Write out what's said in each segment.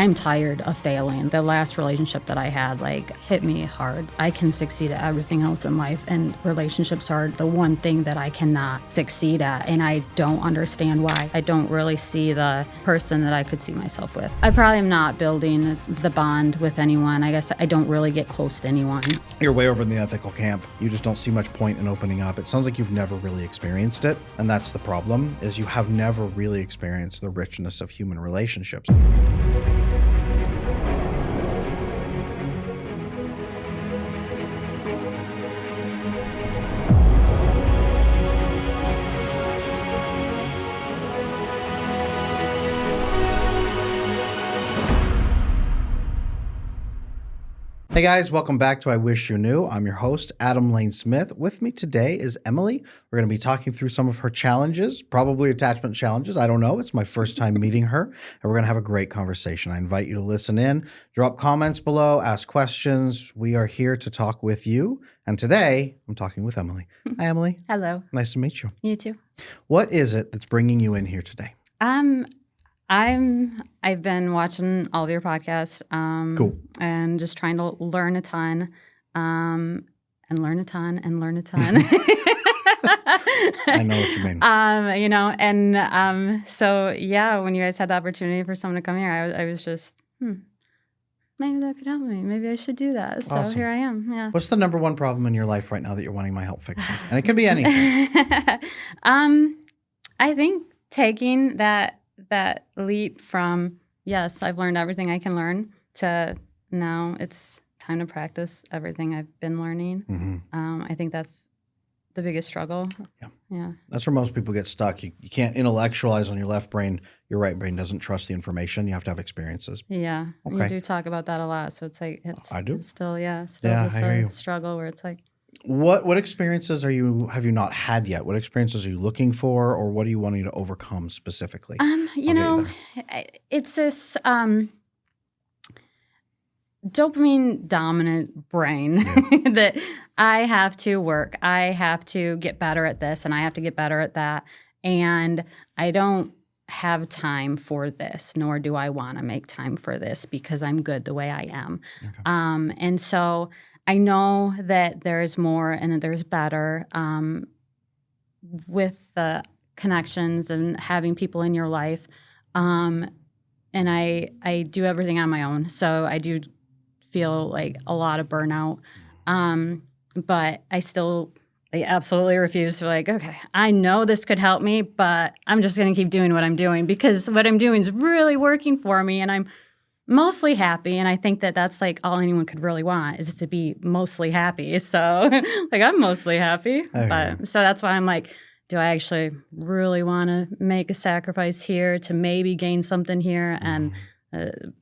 I'm tired of failing. The last relationship that I had, hit me hard. I can succeed at everything else in life, and relationships are the one thing that I cannot succeed at, and I don't understand why. I don't really see the person that I could see myself with. I probably am not building the bond with anyone. I guess I don't really get close to anyone. You're way over in the ethical camp. You just don't see much point in opening up. It sounds like you've never really experienced it, and that's the problem, is you have never really experienced the richness of human relationships. Hey guys, welcome back to I Wish You Knew. I'm your host, Adam Lane Smith. With me today is Emily. We're going to be talking through some of her challenges, probably attachment challenges. I don't know. It's my first time meeting her, and we're going to have a great conversation. I invite you to listen in, drop comments below, ask questions. We are here to talk with you. And today, I'm talking with Emily. Hi, Emily. Hello. Nice to meet you. You too. What is it that's bringing you in here today? I've been watching all of your podcasts, Cool. and just trying to learn a ton, and learn a ton, and learn a ton. I know what you mean. So yeah, when you guys had the opportunity for someone to come here, I was just, maybe that could help me. Maybe I should do that. So Awesome. Here I am. Yeah. What's the number one problem in your life right now that you're wanting my help fixing? And it can be anything. I think taking that leap from, yes, I've learned everything I can learn, to now it's time to practice everything I've been learning. Mm-hmm. I think that's the biggest struggle. Yeah. That's where most people get stuck. You can't intellectualize on your left brain. Your right brain doesn't trust the information. You have to have experiences. Yeah. Okay. You do talk about that a lot. So it's like, I do. It's still Yeah, just I hear you. a struggle where it's like, What experiences have you not had yet? What experiences are you looking for, or what are you wanting to overcome specifically? It's this dopamine dominant brain that I have to work. I have to get better at this, and I have to get better at that. And I don't have time for this, nor do I want to make time for this, because I'm good the way I am. Okay. And so I know that there's more and that there's better with the connections and having people in your life. And I do everything on my own. So I do feel like a lot of burnout. But I absolutely refuse to okay, I know this could help me, but I'm just going to keep doing what I'm doing, because what I'm doing is really working for me, and I'm mostly happy. And I think that that's all anyone could really want, is to be mostly happy. So I'm mostly happy. So that's why I'm do I actually really want to make a sacrifice here to maybe gain something here? And the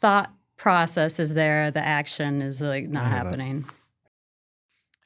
thought process is there. The action is not happening.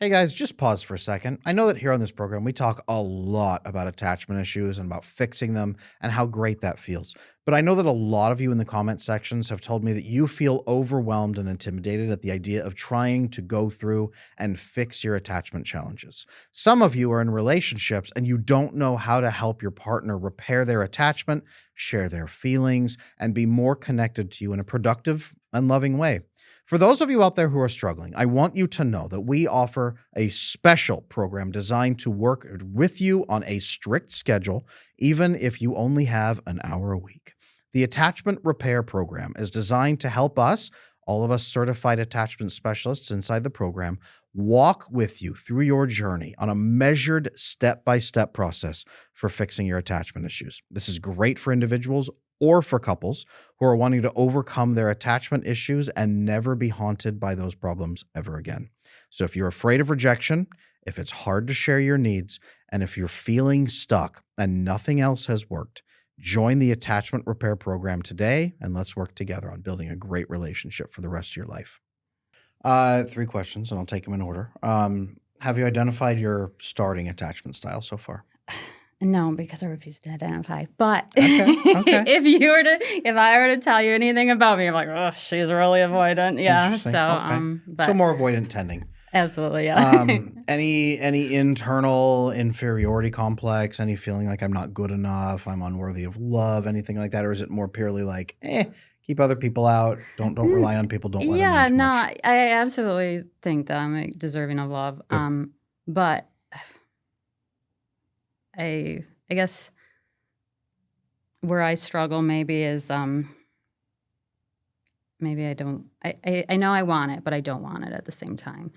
Hey guys, just pause for a second. I know that here on this program, we talk a lot about attachment issues and about fixing them and how great that feels. But I know that a lot of you in the comment sections have told me that you feel overwhelmed and intimidated at the idea of trying to go through and fix your attachment challenges. Some of you are in relationships and you don't know how to help your partner repair their attachment, share their feelings, and be more connected to you in a productive and loving way. For those of you out there who are struggling, I want you to know that we offer a special program designed to work with you on a strict schedule, even if you only have an hour a week. The Attachment Repair Program is designed to help us, all of us certified attachment specialists inside the program, walk with you through your journey on a measured step-by-step process for fixing your attachment issues. This is great for individuals or for couples who are wanting to overcome their attachment issues and never be haunted by those problems ever again. So if you're afraid of rejection, if it's hard to share your needs, and if you're feeling stuck and nothing else has worked, join the Attachment Repair Program today, and let's work together on building a great relationship for the rest of your life. 3 questions, and I'll take them in order. Have you identified your starting attachment style so far? No, because I refuse to identify. But Okay. if I were to tell you anything about me, I'm oh, she's really avoidant. Yeah. Interesting. So, Okay. So more avoidant tending. Absolutely, yeah. Any internal inferiority complex, any feeling like I'm not good enough, I'm unworthy of love, anything like that? Or is it more purely like, keep other people out, don't rely on people, don't let them in Yeah, too no, much? I absolutely think that I'm like, deserving of love. Good. But I guess where I struggle maybe is maybe I don't I know I want it, but I don't want it at the same time.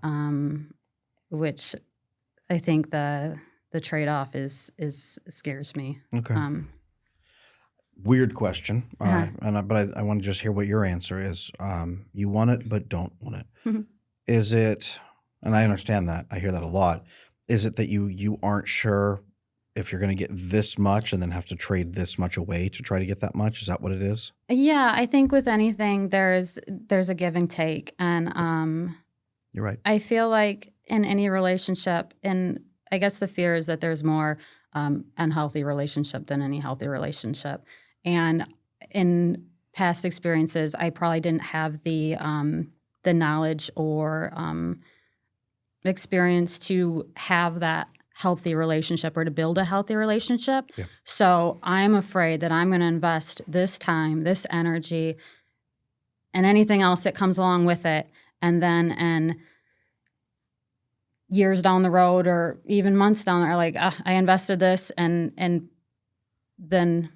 Oh, Which I think the trade-off is scares me. okay. Um Weird question. uh But I want to just hear what your answer is. You want it, but don't want it. mhm. Is it, and I understand that, I hear that a lot. Is it that you aren't sure if you're going to get this much and then have to trade this much away to try to get that much? Is that what it is? Yeah, I think with anything there's a give and take, and You're right. I feel like in any relationship, and I guess the fear is that there's more unhealthy relationship than any healthy relationship. And in past experiences, I probably didn't have the knowledge or experience to have that healthy relationship or to build a healthy relationship. Yeah. So I'm afraid that I'm going to invest this time, this energy, and anything else that comes along with it, and then years down the road or even months down there, like I invested this, and then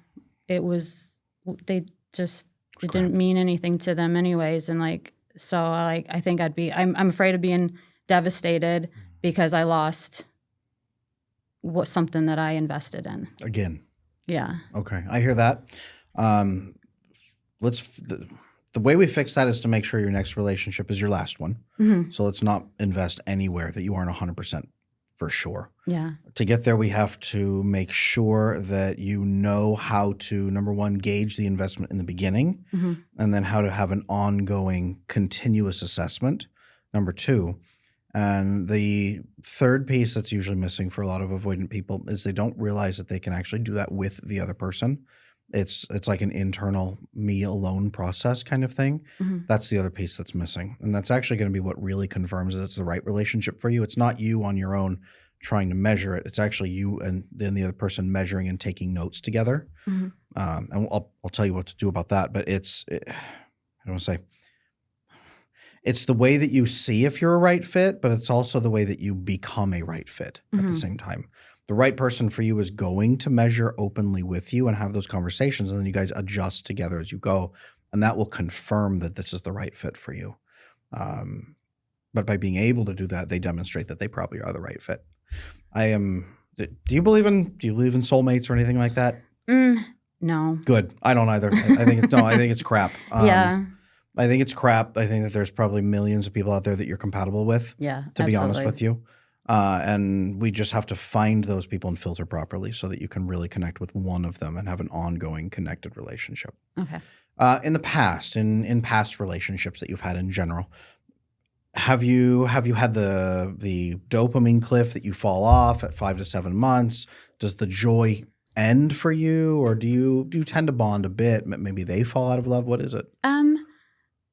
it was they just it Crap. didn't mean anything to them anyways, and like so I think I'm afraid of being devastated because I lost something that I invested in. Again. Yeah. Okay. I hear that. Um, the way we fix that is to make sure your next relationship is your last one. Hmm. So let's not invest anywhere that you aren't 100% for sure. Yeah. To get there, we have to make sure that you know how to, number one, gauge the investment in the beginning, Hmm. and then how to have an ongoing, continuous assessment, number two. And the third piece that's usually missing for a lot of avoidant people is they don't realize that they can actually do that with the other person. It's like an internal me alone process kind of thing. Hmm. That's the other piece that's missing. And that's actually going to be what really confirms that it's the right relationship for you. It's not you on your own trying to measure it. It's actually you and then the other person measuring and taking notes together. Hmm. And I'll tell you what to do about that. But I don't want to say, it's the way that you see if you're a right fit, but it's also the way that you become a right fit at the Hmm. same time. The right person for you is going to measure openly with you and have those conversations, and then you guys adjust together as you go, and that will confirm that this is the right fit for you. But by being able to do that, they demonstrate that they probably are the right fit. Do you believe in soulmates or anything like that? No. Good. I don't either. I think it's crap. Yeah. I think it's crap. I think that there's probably millions of people out there that you're compatible with, Yeah. to be honest Absolutely. with you. And we just have to find those people and filter properly so that you can really connect with one of them and have an ongoing connected relationship. Okay. In the past, in past relationships that you've had in general, have you had the dopamine cliff that you fall off at 5 to 7 months? Does the joy end for you, or do you tend to bond a bit? Maybe they fall out of love. What is it?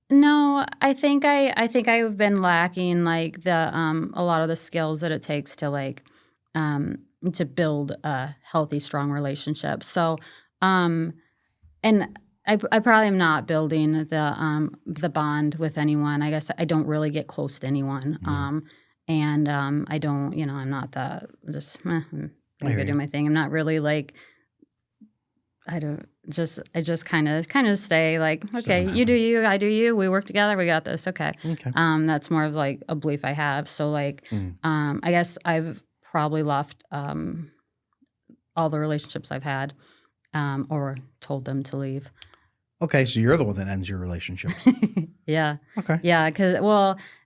No, I think I've been lacking like a lot of the skills that it takes to like to build a healthy, strong relationship. So and I probably am not building the bond with anyone. I guess I don't really get close to anyone. And I don't, I'm not that just I'm I gonna hear go do you. my thing. I'm not really like I just kind of stay like, Just okay, doesn't you do happen. you, I do you, we work together, we got this. Okay. Okay. That's more of like a belief I have. So like, Mm. I guess I've probably left all the relationships I've had, or told them to leave. Okay, so you're the one that ends your relationships. Yeah. Okay. Yeah.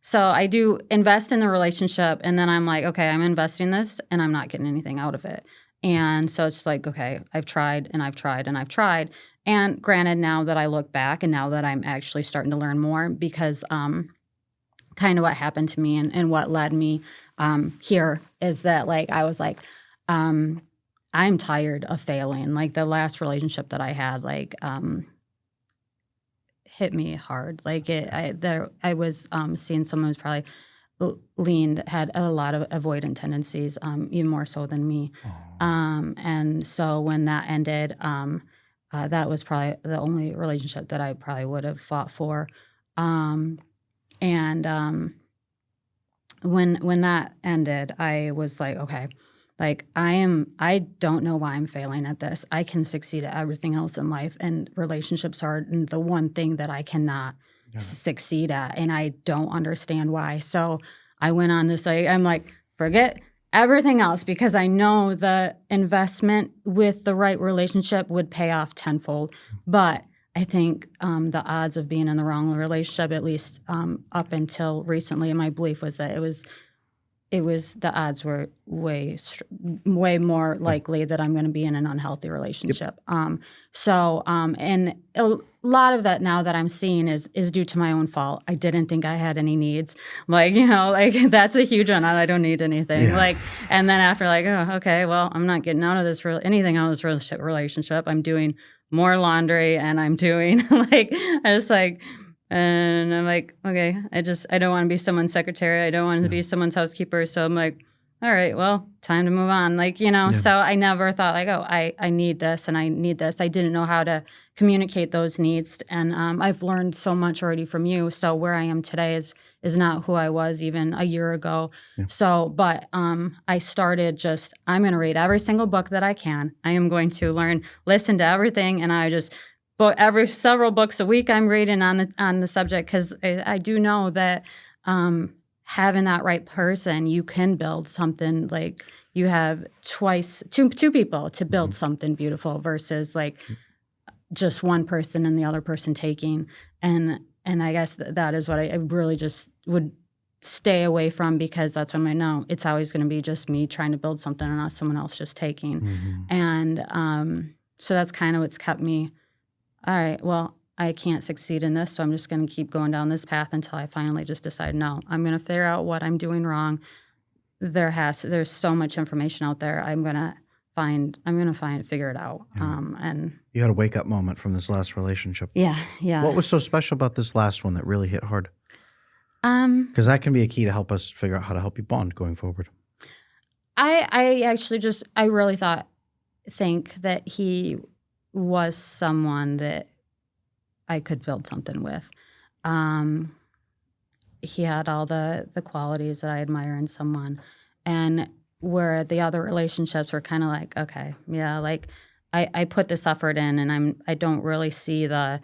So I do invest in the relationship, and then I'm like, okay, I'm investing this and I'm not getting anything out of it. And so it's like, okay, I've tried and I've tried and I've tried. And granted, now that I look back and now that I'm actually starting to learn more, because kind of what happened to me and what led me here is that like I was like, I'm tired of failing. Like the last relationship that I had, like hit me hard. Like I was seeing someone who's probably had a lot of avoidant tendencies, even more so than me. And so when that ended, that was probably the only relationship that I probably would have fought for. When that ended, I was like, okay, like I don't know why I'm failing at this. I can succeed at everything else in life, and relationships are the one thing that I cannot succeed at, and I don't understand why. So I went on this, I'm like, forget everything else, because I know the investment with the right relationship would pay off tenfold. But I think the odds of being in the wrong relationship, at least up until recently, my belief was that it was the odds were way more likely that I'm going to be in an unhealthy relationship. And a lot of that now that I'm seeing is due to my own fault. I didn't think I had any needs. Like, that's a huge one. I don't need anything. Yeah. And then after oh, okay, well, I'm not getting out of this anything out of this relationship. I'm doing more laundry, and I'm doing and I'm like, okay, I don't want to be someone's secretary. I don't want to be someone's housekeeper. So I'm like, all right, well, time to move on. So I never thought oh, I need this and I need this. I didn't know how to communicate those needs. And I've learned so much already from you. So where I am today is not who I was even a year ago. Yeah. So, but I started I'm going to read every single book that I can. I am going to listen to everything. And I just, several books a week I'm reading on the subject, because I do know that having that right person, you can build something. Like, you have two people to build something beautiful versus just one person and the other person taking. And I guess that is what I really just would stay away from, because that's when I know it's always going to be just me trying to build something and not someone else just taking. And so that's kind of what's kept me. All right, well, I can't succeed in this, so I'm just going to keep going down this path until I finally just decide, no, I'm going to figure out what I'm doing wrong. There's so much information out there. I'm going to figure it out. Yeah. And you had a wake up moment from this last relationship. Yeah. What was so special about this last one that really hit hard? Because that can be a key to help us figure out how to help you bond going forward. I actually I really think that he was someone that I could build something with. He had all the qualities that I admire in someone, and where the other relationships were kind of okay, yeah, I put this effort in, and I don't really see the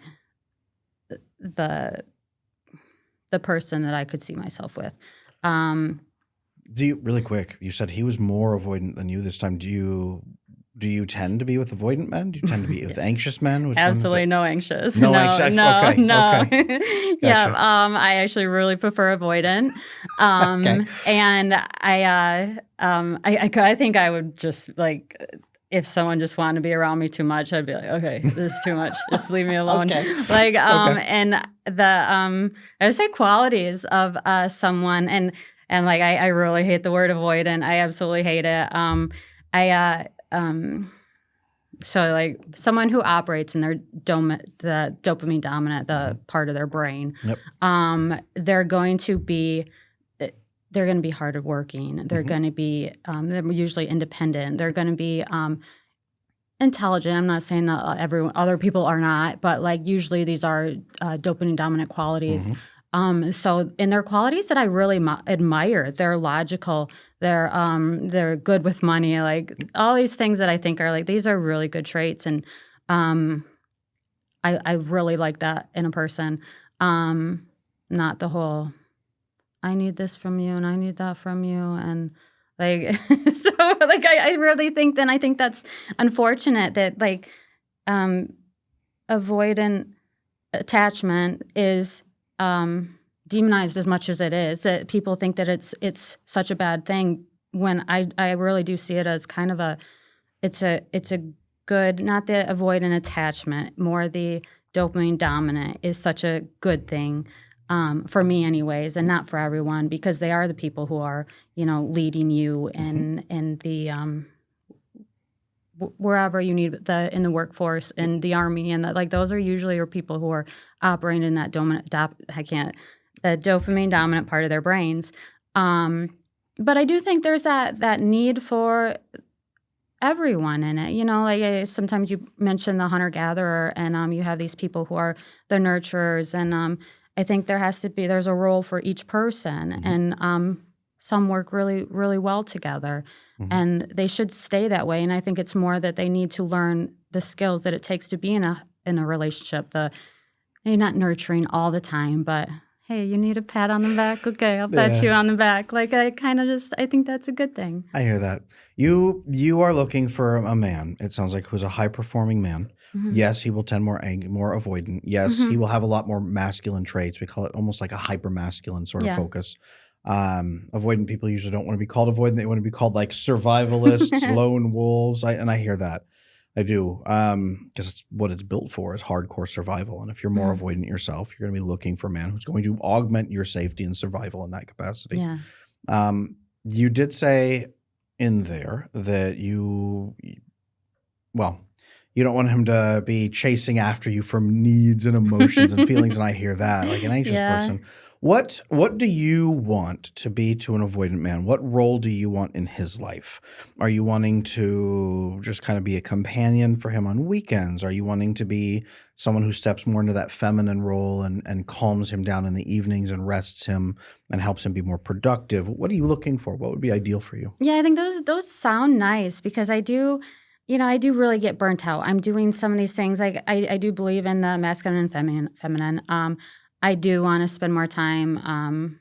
person that I could see myself with. Do you, really quick, you said he was more avoidant than you this time. Do you tend to be with avoidant men? Do you tend to be with anxious men? Absolutely no anxious. No. Okay. Gotcha. Yeah, I actually really prefer avoidant. Okay. And I think I would just if someone just wanted to be around me too much, I'd be like, okay, this is too much. Just leave me alone. Okay. And I would say qualities of someone, and I really hate the word avoidant. I absolutely hate it. So someone who operates in the dopamine dominant, the part of their brain, they're going to be hard working. They're going to be, they're usually independent. They're going to be intelligent. I'm not saying that other people are not, but usually these are dopamine dominant qualities. So in their qualities that I really admire, they're logical, they're good with money, all these things that I think are these are really good traits. And I really like that in a person. Not the whole, I need this from you and I need that from you. And I really think I think that's unfortunate that avoidant attachment is demonized as much as it is, that people think that it's such a bad thing, when I really do see it as kind of it's a good, not the avoidant attachment, more the dopamine dominant is such a good thing, for me anyways, and not for everyone, because they are the people who are, leading you in the wherever you need in the workforce, in the army, and those are usually your people who are operating in that the dopamine dominant part of their brains. But I do think there's that need for everyone in it. Like sometimes you mention the hunter-gatherer, and you have these people who are the nurturers, and I think there's a role for each person, and some work really, really well together, and they should stay that way. And I think it's more that they need to learn the skills that it takes to be in a relationship. Maybe not nurturing all the time, but hey, you need a pat on the back? Okay, I'll pat you on the back. Like I think that's a good thing. I hear that. You are looking for a man, it sounds like, who's a high-performing man. Yes, he will tend more avoidant. Yes, he will have a lot more masculine traits. We call it almost like a hyper-masculine sort of focus. Avoidant people usually don't want to be called avoidant. They want to be called like survivalists, lone wolves. I hear that. I do. Because it's what it's built for is hardcore survival. And if you're more avoidant yourself, you're going to be looking for a man who's going to augment your safety and survival in that capacity. Yeah. You did say in there that you don't want him to be chasing after you from needs and emotions and feelings, and I hear that, like an anxious person. What do you want to be to an avoidant man? What role do you want in his life? Are you wanting to just kind of be a companion for him on weekends? Are you wanting to be someone who steps more into that feminine role and calms him down in the evenings and rests him and helps him be more productive? What are you looking for? What would be ideal for you? Yeah, I think those sound nice because I do really get burnt out. I'm doing some of these things. Like I do believe in the masculine and feminine. I do want to spend more time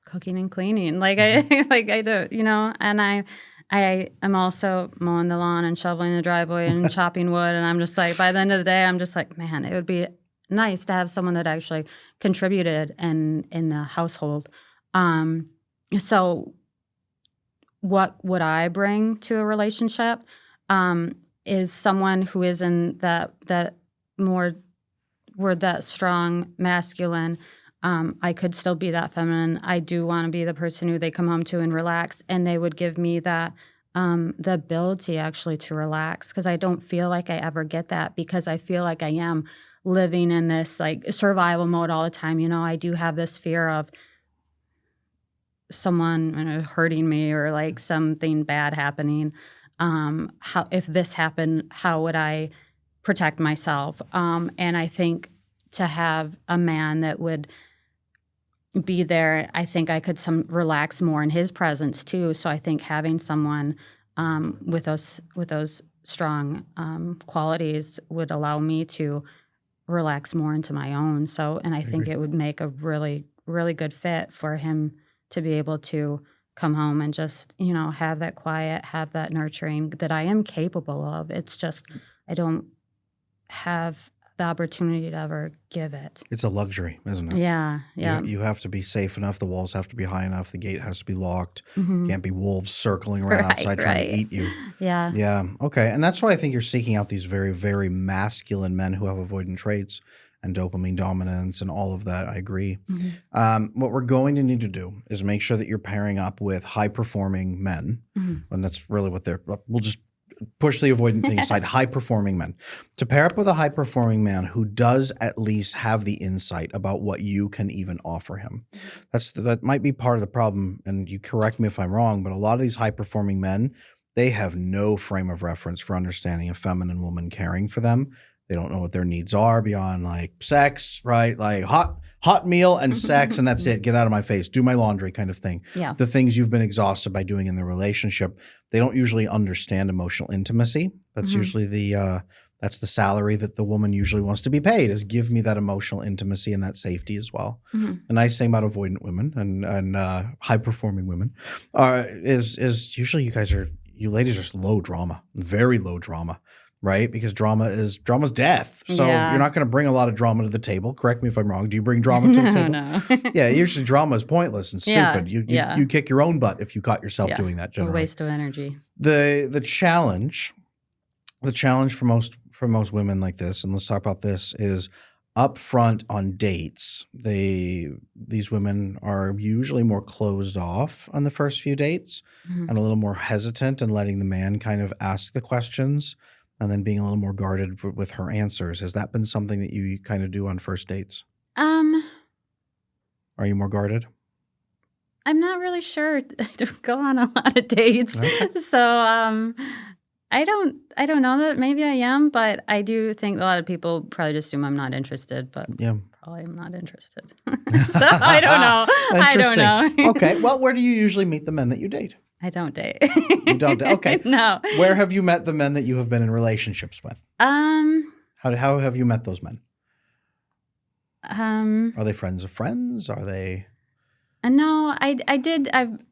cooking and cleaning. Like I do, and I am also mowing the lawn and shoveling the driveway and chopping wood, and I'm just like, by the end of the day, I'm just like, man, it would be nice to have someone that actually contributed in the household. So what would I bring to a relationship is someone who is in that more where that strong masculine. I could still be that feminine. I do want to be the person who they come home to and relax, and they would give me that the ability actually to relax, because I don't feel like I ever get that, because I feel like I am living in this like survival mode all the time. I do have this fear of someone hurting me or like something bad happening. How if this happened, how would I protect myself? And I think to have a man that would be there, I think I could relax more in his presence too. So I think having someone with those strong qualities would allow me to relax more into my own. So, and I think it would make a really, really good fit for him to be able to come home and just, have that quiet, have that nurturing that I am capable of. It's just, I don't have the opportunity to ever give it. It's a luxury, isn't it? Yeah, yeah. You have to be safe enough. The walls have to be high enough. The gate has to be locked. Can't be wolves circling around outside trying to eat you. Yeah. Yeah. Okay. And that's why I think you're seeking out these very, very masculine men who have avoidant traits and dopamine dominance and all of that. I agree. What we're going to need to do is make sure that you're pairing up with high-performing men. And that's really what we'll just push the avoidant thing aside, high-performing men. To pair up with a high-performing man who does at least have the insight about what you can even offer him. That might be part of the problem, and you correct me if I'm wrong, but a lot of these high-performing men, they have no frame of reference for understanding a feminine woman caring for them. They don't know what their needs are beyond like sex, right? Like hot meal and sex, and that's it. Get out of my face. Do my laundry kind of thing. Yeah. The things you've been exhausted by doing in the relationship. They don't usually understand emotional intimacy. That's usually that's the salary that the woman usually wants to be paid, is give me that emotional intimacy and that safety as well. The nice thing about avoidant women and high-performing women is usually you ladies are low drama, very low drama. Right? Because drama's death. So you're not going to bring a lot of drama to the table. Correct me if I'm wrong. Do you bring drama to the table? No. Yeah, usually drama is pointless and stupid. You kick your own butt if you caught yourself doing that generally. A waste of energy. The challenge for most women like this, and let's talk about this, is up front on dates. These women are usually more closed off on the first few dates and a little more hesitant in letting the man kind of ask the questions, and then being a little more guarded with her answers. Has that been something that you kind of do on first dates? Are you more guarded? I'm not really sure. I don't go on a lot of dates. Okay. So I don't know that maybe I am, but I do think a lot of people probably just assume I'm not interested, but Yeah. probably I'm not interested. So I don't know. I don't Interesting. know. Okay. Well, where do you usually meet the men that you date? I don't date. You don't date. Okay. No. Where have you met the men that you have been in relationships with? How have you met those men? Are they friends of friends? Are they? No, I've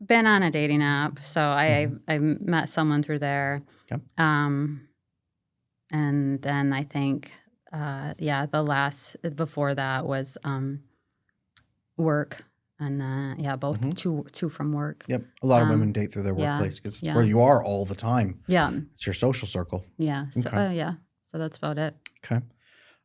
been on a dating app, so I met someone through there. Okay. And then I think, the last before that was work, and both two from work. Yep. A lot of women date through their workplace because it's where you are all the time. Yeah. It's your social circle. Yeah. So, Okay. So that's about it. Okay.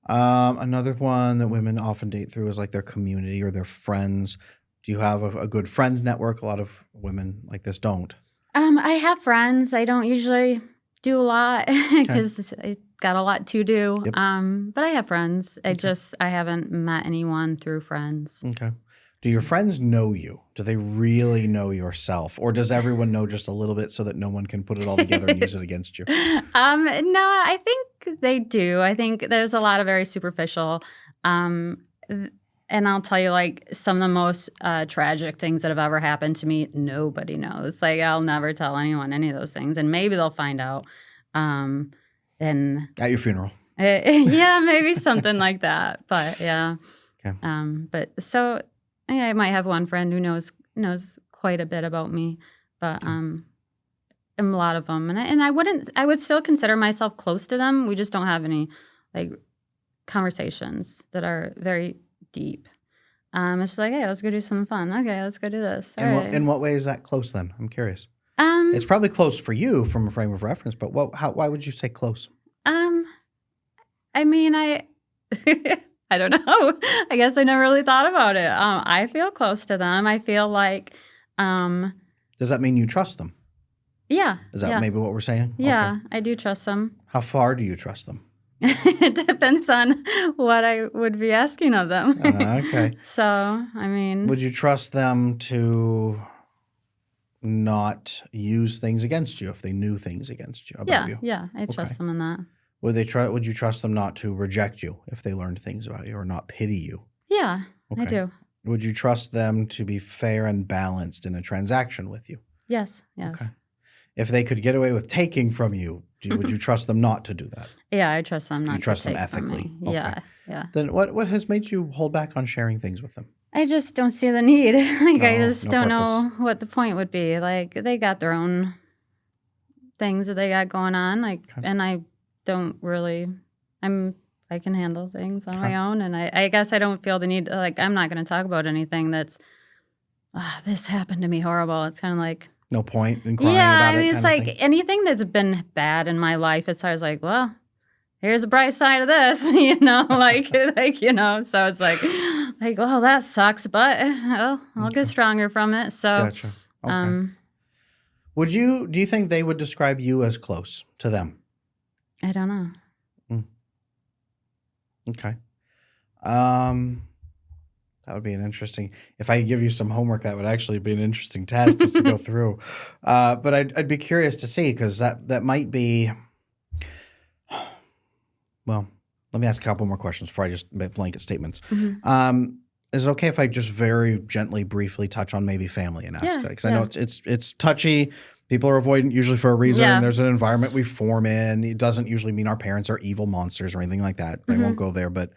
Another one that women often date through is like their community or their friends. Do you have a good friend network? A lot of women like this don't. I have friends. I don't usually do a lot because I got a lot to do. Yep. But I have friends. I haven't met anyone through friends. Okay. Do your friends know you? Do they really know yourself? Or does everyone know just a little bit so that no one can put it all together and use it against you? No, I think they do. I think there's a lot of very superficial. And I'll tell you, like, some of the most tragic things that have ever happened to me, nobody knows. Like, I'll never tell anyone any of those things. And maybe they'll find out. And At your funeral. yeah, maybe something like that. But yeah. Okay. But so yeah, I might have one friend who knows quite a bit about me. But a lot of them, and I would still consider myself close to them. We just don't have any like conversations that are very deep. It's like, hey, let's go do something fun. Okay, let's go do this. In what way is that close then? I'm curious. It's probably close for you from a frame of reference, but why would you say close? I mean, I don't know. I guess I never really thought about it. I feel close to them. I feel like Does that mean you trust them? Yeah. Is that maybe what we're saying? Yeah, Okay. I do trust them. How far do you trust them? It depends on what I would be asking of them. Okay. So, I mean. Would you trust them to not use things against you if they knew things against you about you? Yeah, I trust them in that. Would you trust them not to reject you if they learned things about you or not pity you? Yeah, I do. Would you trust them to be fair and balanced in a transaction with you? Yes. Okay. If they could get away with taking from you, would you trust them not to do that? Yeah, I trust them not to take from me. You trust them ethically? Okay. Yeah. Then what has made you hold back on sharing things with them? I just don't see the need. I just don't purpose. know what the point would be. Like, they got their own things that they got going on. And I don't really. I can handle things on my own, and I guess I don't feel the need. Like, I'm not going to talk about anything that's. This happened to me horrible. It's kind of like. No point in crying about it. I mean, it's like anything that's been bad in my life. It's always like, well, here's the bright side of this, So it's like, well, that sucks, but I'll get stronger from it. So, gotcha. Okay. Do you think they would describe you as close to them? I don't know. Okay. That would be an interesting. If I give you some homework, that would actually be an interesting task just to go through. But I'd be curious to see because that might be. Well, let me ask a couple more questions before I just make blanket statements. Mm-hmm. Is it okay if I just very gently, briefly touch on maybe family and ask? Because I know it's touchy. People are avoidant usually for a reason. Yeah. There's an environment we form in. It doesn't usually mean our parents are evil monsters or anything like that. I won't go there. But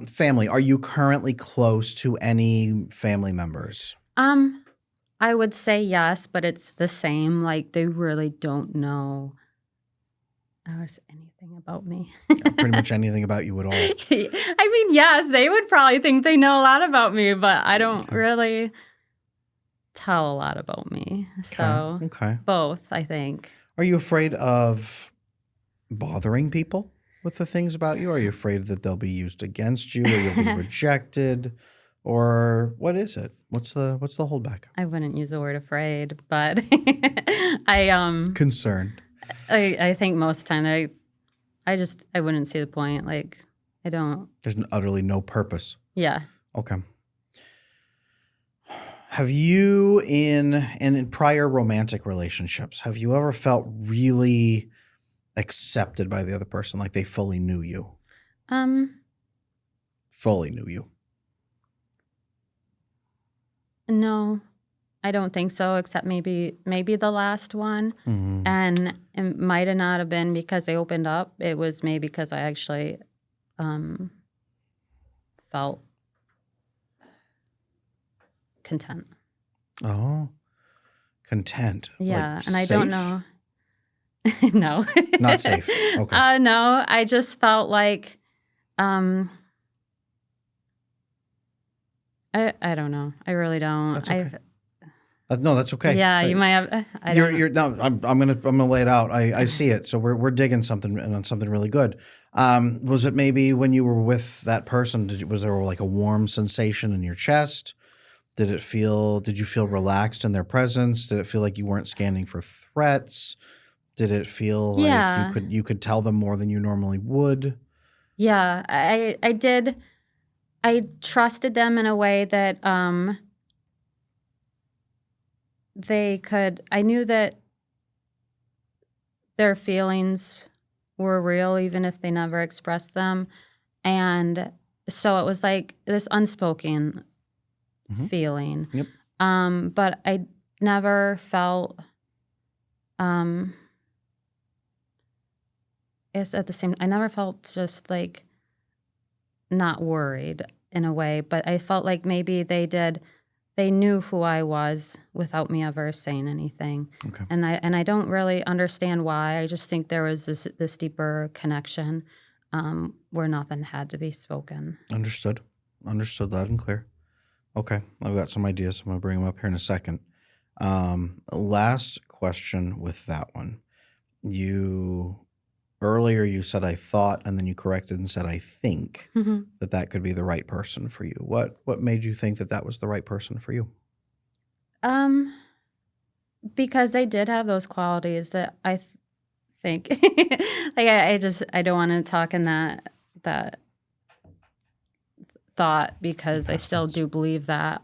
family, are you currently close to any family members? I would say yes, but it's the same. Like, they really don't know anything about me. Pretty much anything about you at all. I mean, yes, they would probably think they know a lot about me, but I don't really tell a lot about me. So both, I think. Are you afraid of bothering people with the things about you? Are you afraid that they'll be used against you or you'll be rejected? Or what is it? What's the holdback? I wouldn't use the word afraid, but concerned. I think most of the time I wouldn't see the point. Like, I don't. There's utterly no purpose. Yeah. Okay. Have you in prior romantic relationships, have you ever felt really accepted by the other person, like they fully knew you? Um, Fully knew you. no, I don't think so, except maybe the last one. Mhm. And it might have not have been because they opened up. It was maybe because I actually felt content. Oh, content. Like Yeah, and I don't safe? know. No. Not safe. Okay. No, I just felt like um I don't know. I really don't. That's okay. No, that's okay. Yeah, you might have I don't know. You're no. I'm gonna lay it out. I see it. So we're digging something and on something really good. Was it maybe when you were with that person? Was there like a warm sensation in your chest? Did it feel? Did you feel relaxed in their presence? Did it feel like you weren't scanning for threats? Did it feel like Yeah. you could tell them more than you normally would? Yeah, I did. I trusted them in a way that they could. I knew that their feelings were real even if they never expressed them. And so it was like this unspoken Mhm. feeling. Yep. But I never felt it's at the same I never felt just like not worried in a way, but I felt like maybe they knew who I was without me ever saying anything. Okay. And I don't really understand why. I just think there was this deeper connection where nothing had to be spoken. Understood. Understood loud and clear. Okay. I've got some ideas. I'm gonna bring them up here in a second. Last question with that one. You earlier you said I thought, and then you corrected and said I think Mhm. that that could be the right person for you. What made you think that that was the right person for you? Um, because they did have those qualities that think like I don't want to talk in that thought because I Past still tense. do believe that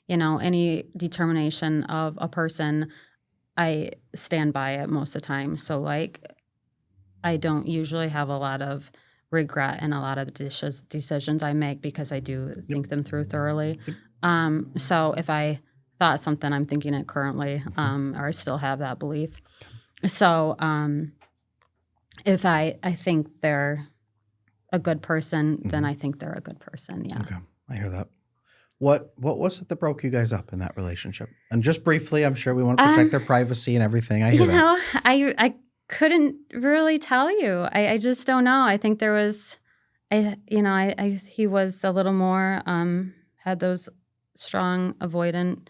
any determination of a person I stand by it most of the time. So like I don't usually have a lot of regret in a lot of the decisions I make because I do Yep. think them through thoroughly. Yep. So if I thought something, I'm thinking it currently, or I still have that belief. So if I think they're a good person, then I think they're a good person. Yeah. Okay. I hear that. What was it that broke you guys up in that relationship? And just briefly, I'm sure we want to protect Um, their privacy and everything. I hear that. I couldn't really tell you. I just don't know. I think there was, I he was a little more had those strong avoidant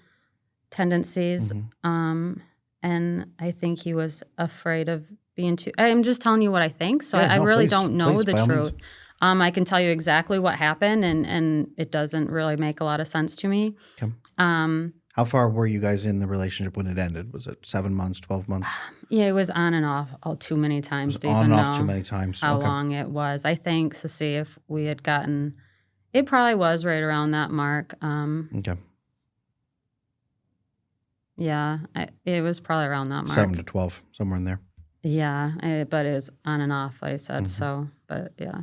tendencies, Mhm. and I think he was afraid of being too. I'm just telling you what I think, so Yeah, I no, really please, don't know please, the by all means. truth. I can tell you exactly what happened, and it doesn't really make a lot of sense to me. Okay. Um, How far were you guys in the relationship when it ended? Was it 7 months, 12 months? Yeah, it was on and off all too many It was times to on and even off too know many times. how Okay. long it was. I think to see if we had gotten it probably was right around that mark. Okay. Yeah, it was probably around that 7 mark. to 12, somewhere in there. Yeah, but it was on and off, like I said. Mhm. So, but yeah.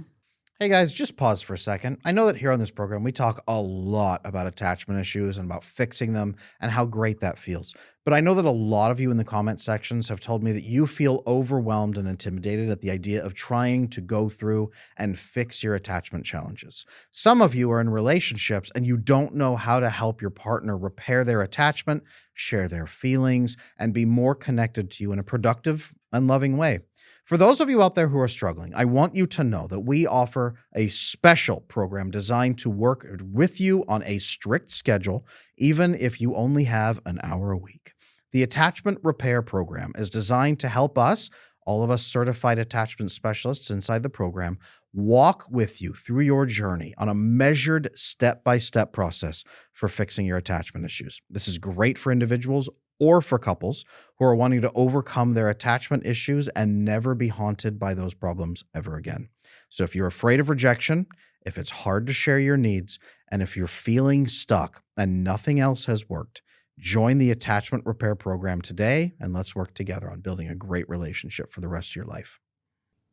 Hey guys, just pause for a second. I know that here on this program, we talk a lot about attachment issues and about fixing them and how great that feels. But I know that a lot of you in the comment sections have told me that you feel overwhelmed and intimidated at the idea of trying to go through and fix your attachment challenges. Some of you are in relationships and you don't know how to help your partner repair their attachment, share their feelings, and be more connected to you in a productive and loving way. For those of you out there who are struggling, I want you to know that we offer a special program designed to work with you on a strict schedule, even if you only have an hour a week. The Attachment Repair Program is designed to help us, all of us certified attachment specialists inside the program, walk with you through your journey on a measured step-by-step process for fixing your attachment issues. This is great for individuals or for couples who are wanting to overcome their attachment issues and never be haunted by those problems ever again. So if you're afraid of rejection, if it's hard to share your needs, And if you're feeling stuck and nothing else has worked, join the attachment repair program today, and let's work together on building a great relationship for the rest of your life.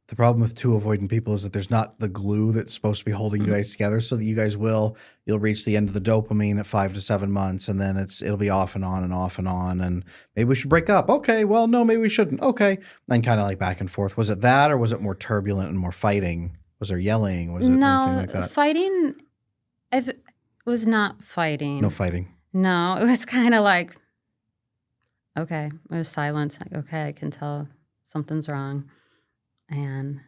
The problem with two avoidant people is that there's not the glue that's supposed to be holding you guys together, so that you'll reach the end of the dopamine at 5 to 7 months, and then it'll be off and on and off and on, and maybe we should break up. Okay, well, no, maybe we shouldn't. Okay. And kind of like back and forth. Was it that, or was it more turbulent and more fighting? Was there yelling? Was it anything like that? Fighting. It was not fighting. No fighting. No, it was kind of like, okay, it was silence. Like, okay, I can tell something's wrong. And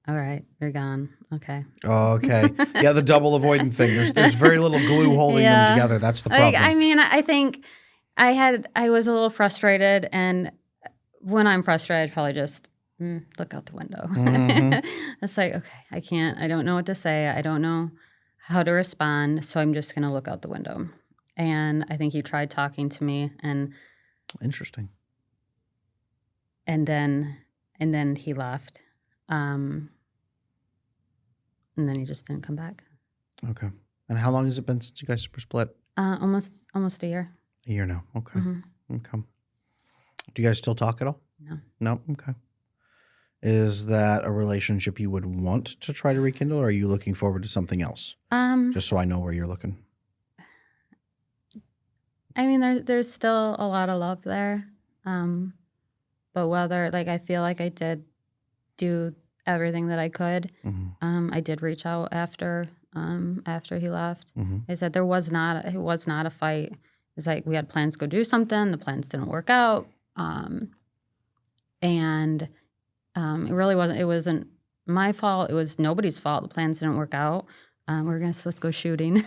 all right, you're gone. Okay. Oh, okay. Yeah, the double avoidant thing. There's very little glue holding them together. That's the problem. I mean, I think I was a little frustrated, and when I'm frustrated, I'd probably just look out the window. It's like, okay, I don't know what to say. I don't know how to respond, so I'm just going to look out the window. And I think he tried talking to me, and interesting. And then he left. And then he just didn't come back. Okay. And how long has it been since you guys were split? Almost a year. A year now. Okay. Okay. Do you guys still talk at all? No. No? Okay. Is that a relationship you would want to try to rekindle, or are you looking forward to something else? Just so I know where you're looking. I mean, there's still a lot of love there. But whether, like, I feel like I did do everything that I could. I did reach out after he left. I said it was not a fight. It was like we had plans to go do something. The plans didn't work out. And it wasn't my fault. It was nobody's fault. The plans didn't work out. We were supposed to go shooting.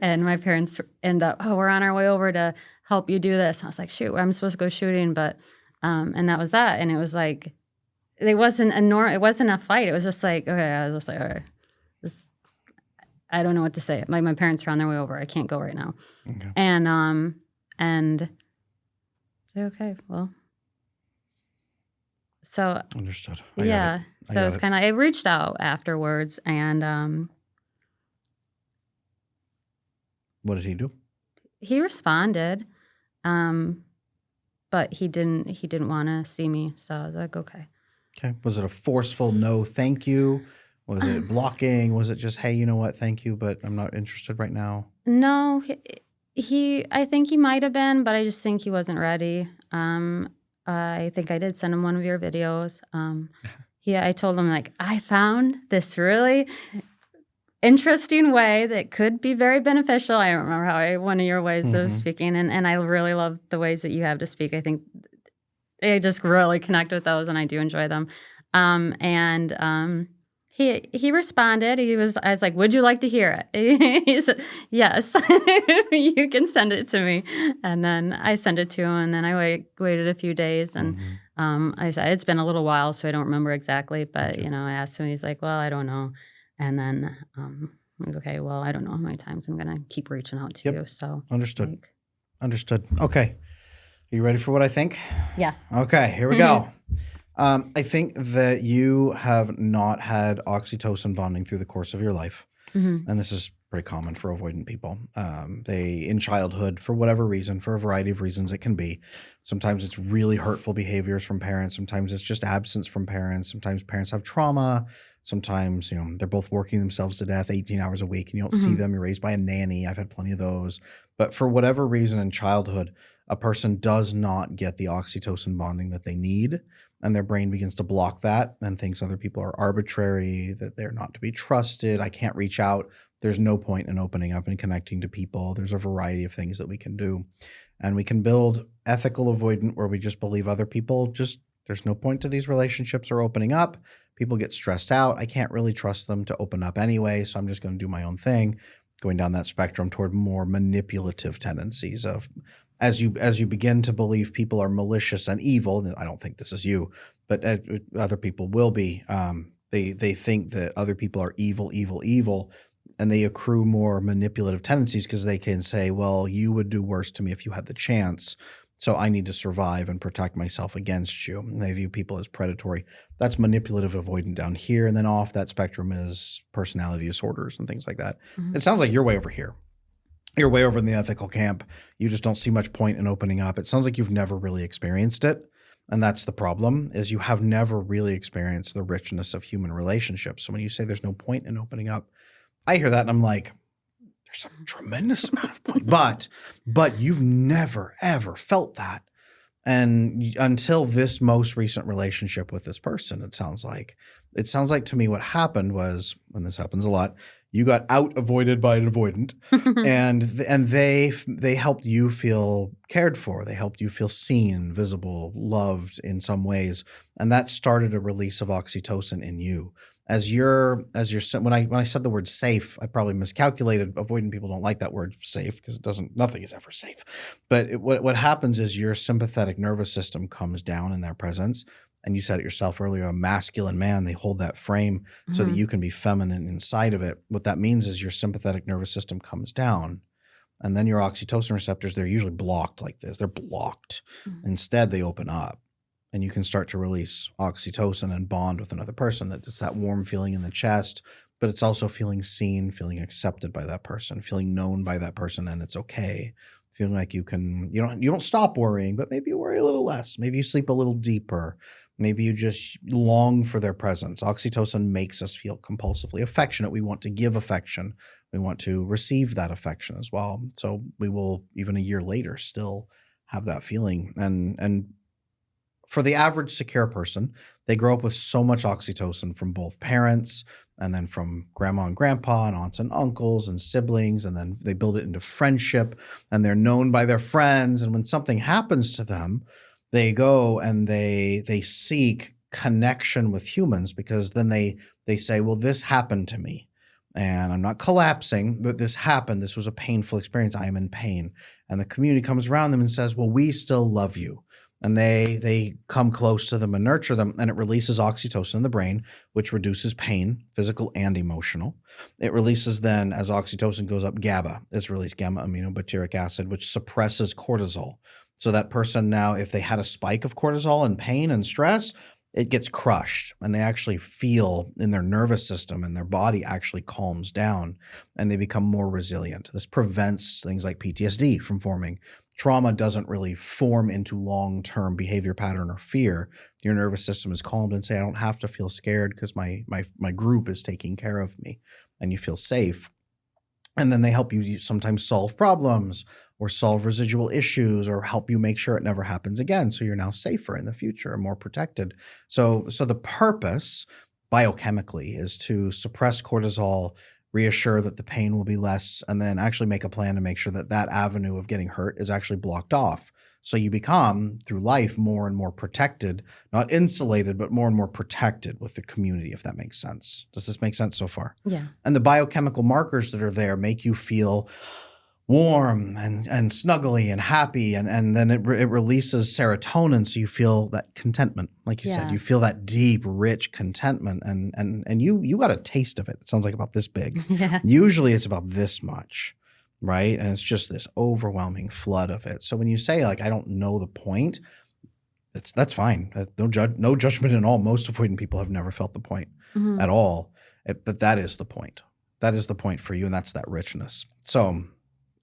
And my parents end up, we're on our way over to help you do this. And I was like, shoot, I'm supposed to go shooting. But, and that was that. And it was like, it wasn't a fight. It was just like, okay, I was just like, all right, I don't know what to say. Like, my parents are on their way over. I can't go right now. Okay. And say, okay, well. So understood. Yeah. So it's kind of, I reached out afterwards, and what did he do? He responded, but he didn't want to see me. So I was like, okay. Okay. Was it a forceful no, thank you? Was it blocking? Was it just, hey, you know what, thank you, but I'm not interested right now? No, I think he might have been, but I just think he wasn't ready. I think I did send him one of your videos. I told him, like, I found this really interesting way that could be very beneficial. I don't remember one of your ways of speaking, and I really love the ways that you have to speak. I think I just really connect with those, and I do enjoy them. He responded. I was like, would you like to hear it? He said, yes, you can send it to me. And then I sent it to him, and then I waited a few days. And I said, it's been a little while, so I don't remember exactly. But, I asked him, he's like, well, I don't know. And then, okay, well, I don't know how many times I'm going to keep reaching out to you. So Understood. Understood. Okay. Are you ready for what I think? Yeah. Okay, here we go. I think that you have not had oxytocin bonding through the course of your life. And this is pretty common for avoidant people. In childhood, for whatever reason, for a variety of reasons it can be. Sometimes it's really hurtful behaviors from parents. Sometimes it's just absence from parents. Sometimes parents have trauma. Sometimes, they're both working themselves to death 18 hours a week and you don't see them. You're raised by a nanny. I've had plenty of those. But for whatever reason in childhood, a person does not get the oxytocin bonding that they need. And their brain begins to block that and thinks other people are arbitrary, that they're not to be trusted. I can't reach out. There's no point in opening up and connecting to people. There's a variety of things that we can do. And we can build ethical avoidant where we just believe other people there's no point to these relationships or opening up. People get stressed out. I can't really trust them to open up anyway, so I'm just going to do my own thing, going down that spectrum toward more manipulative tendencies of as you begin to believe people are malicious and evil. I don't think this is you, but other people will be. They think that other people are evil, and they accrue more manipulative tendencies because they can say, well, you would do worse to me if you had the chance. So I need to survive and protect myself against you. And they view people as predatory. That's manipulative avoidant down here. And then off that spectrum is personality disorders and things like that. It sounds like you're way over here. You're way over in the ethical camp. You just don't see much point in opening up. It sounds like you've never really experienced it. And that's the problem, is you have never really experienced the richness of human relationships. So when you say there's no point in opening up, I hear that and I'm like, there's a tremendous amount of point. But you've never, ever felt that. And until this most recent relationship with this person, it sounds like to me what happened was, and this happens a lot, you got out avoided by an avoidant, and they helped you feel cared for. They helped you feel seen, visible, loved in some ways, and that started a release of oxytocin in you. When I said the word safe, I probably miscalculated. Avoidant people don't like that word safe because nothing is ever safe. But what happens is your sympathetic nervous system comes down in their presence. And you said it yourself earlier, a masculine man, they hold that frame so that you can be feminine inside of it. What that means is your sympathetic nervous system comes down, and then your oxytocin receptors, they're usually blocked like this. They're blocked. Instead, they open up, and you can start to release oxytocin and bond with another person. It's that warm feeling in the chest, but it's also feeling seen, feeling accepted by that person, feeling known by that person, and it's okay. Feeling like you don't stop worrying, but maybe you worry a little less. Maybe you sleep a little deeper. Maybe you just long for their presence. Oxytocin makes us feel compulsively affectionate. We want to give affection. We want to receive that affection as well. So we will, even a year later, still have that feeling. And for the average secure person, they grow up with so much oxytocin from both parents and then from grandma and grandpa and aunts and uncles and siblings, and then they build it into friendship, and they're known by their friends. And when something happens to them, they go and they seek connection with humans, because then they say, well, this happened to me and I'm not collapsing, but this happened. This was a painful experience. I am in pain. And the community comes around them and says, well, we still love you. And they come close to them and nurture them, and it releases oxytocin in the brain, which reduces pain, physical and emotional. It releases then, as oxytocin goes up, GABA. It's released, gamma-aminobutyric acid, which suppresses cortisol. So that person now, if they had a spike of cortisol and pain and stress, it gets crushed, and they actually feel in their nervous system, and their body actually calms down, and they become more resilient. This prevents things like PTSD from forming. Trauma doesn't really form into long-term behavior pattern or fear. Your nervous system is calmed and say, I don't have to feel scared because my group is taking care of me, and you feel safe. And then they help you sometimes solve problems or solve residual issues, or help you make sure it never happens again. So you're now safer in the future and more protected. So the purpose biochemically is to suppress cortisol, reassure that the pain will be less, and then actually make a plan to make sure that that avenue of getting hurt is actually blocked off. So you become, through life, more and more protected, not insulated, but more and more protected with the community, if that makes sense. Does this make sense so far? Yeah. And the biochemical markers that are there make you feel warm and snuggly and happy, and then it releases serotonin, so you feel that contentment. Like you said, you feel that deep, rich contentment, and you got a taste of it. It sounds like about this big. Yeah. Usually it's about this much, right? And it's just this overwhelming flood of it. So when you say, like, I don't know the point, that's fine. No judgment at all. Most avoidant people have never felt the point at all. But that is the point. That is the point for you, and that's that richness. So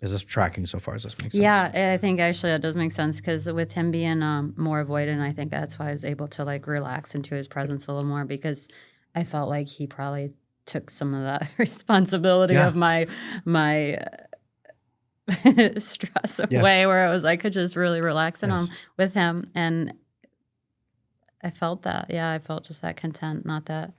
is this tracking so far? Does this make sense? Yeah, I think actually that does make sense, because with him being more avoidant, I think that's why I was able to like relax into his presence a little more, because I felt like he probably took some of that responsibility of my stress away, where I could just really relax in with him, and I felt that. Yeah, I felt just that content, not that.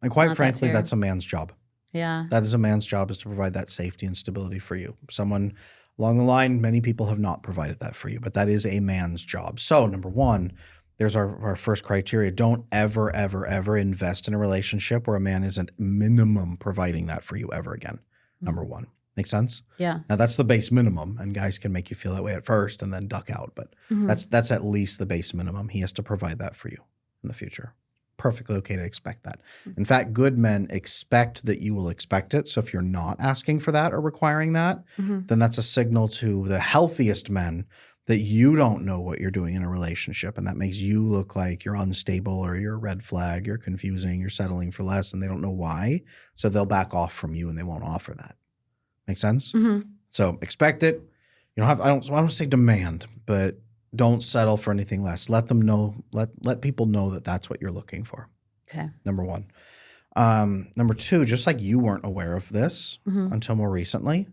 And quite frankly, that's a man's job. Yeah. That is a man's job, is to provide that safety and stability for you. Someone along the line, many people have not provided that for you, but that is a man's job. So number one, there's our first criteria. Don't ever, ever, ever invest in a relationship where a man isn't minimum providing that for you ever again. Number one. Make sense? Yeah. Now that's the base minimum, and guys can make you feel that way at first and then duck out, but that's at least the base minimum. He has to provide that for you in the future. Perfectly okay to expect that. In fact, good men expect that you will expect it. So if you're not asking for that or requiring that, then that's a signal to the healthiest men that you don't know what you're doing in a relationship, and that makes you look like you're unstable or you're a red flag, you're confusing, you're settling for less, and they don't know why. So they'll back off from you and they won't offer that. Make sense? Mm-hmm. So expect it. You don't have, I don't say demand, but don't settle for anything less. Let them know, let people know that that's what you're looking for. Okay. Number one. Number two, just like you weren't aware of this until more recently,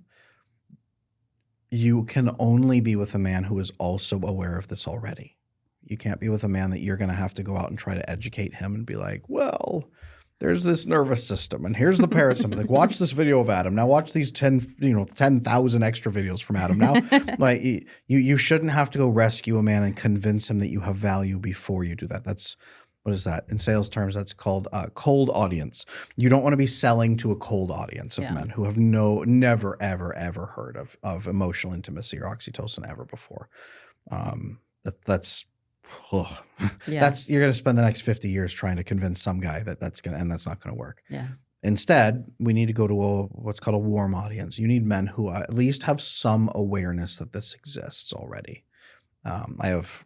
you can only be with a man who is also aware of this already. You can't be with a man that you're going to have to go out and try to educate him and be like, well, there's this nervous system and here's the parasympathetic. Like, watch this video of Adam. Now watch these 10,000 extra videos from Adam. Now, like you shouldn't have to go rescue a man and convince him that you have value before you do that. That's, what is that? In sales terms, that's called cold audience. You don't want to be selling to a cold audience of men who have never, ever, ever heard of emotional intimacy or oxytocin ever before. That's you're going to spend the next 50 years trying to convince some guy that's not going to work. Yeah. Instead, we need to go to what's called a warm audience. You need men who at least have some awareness that this exists already. I have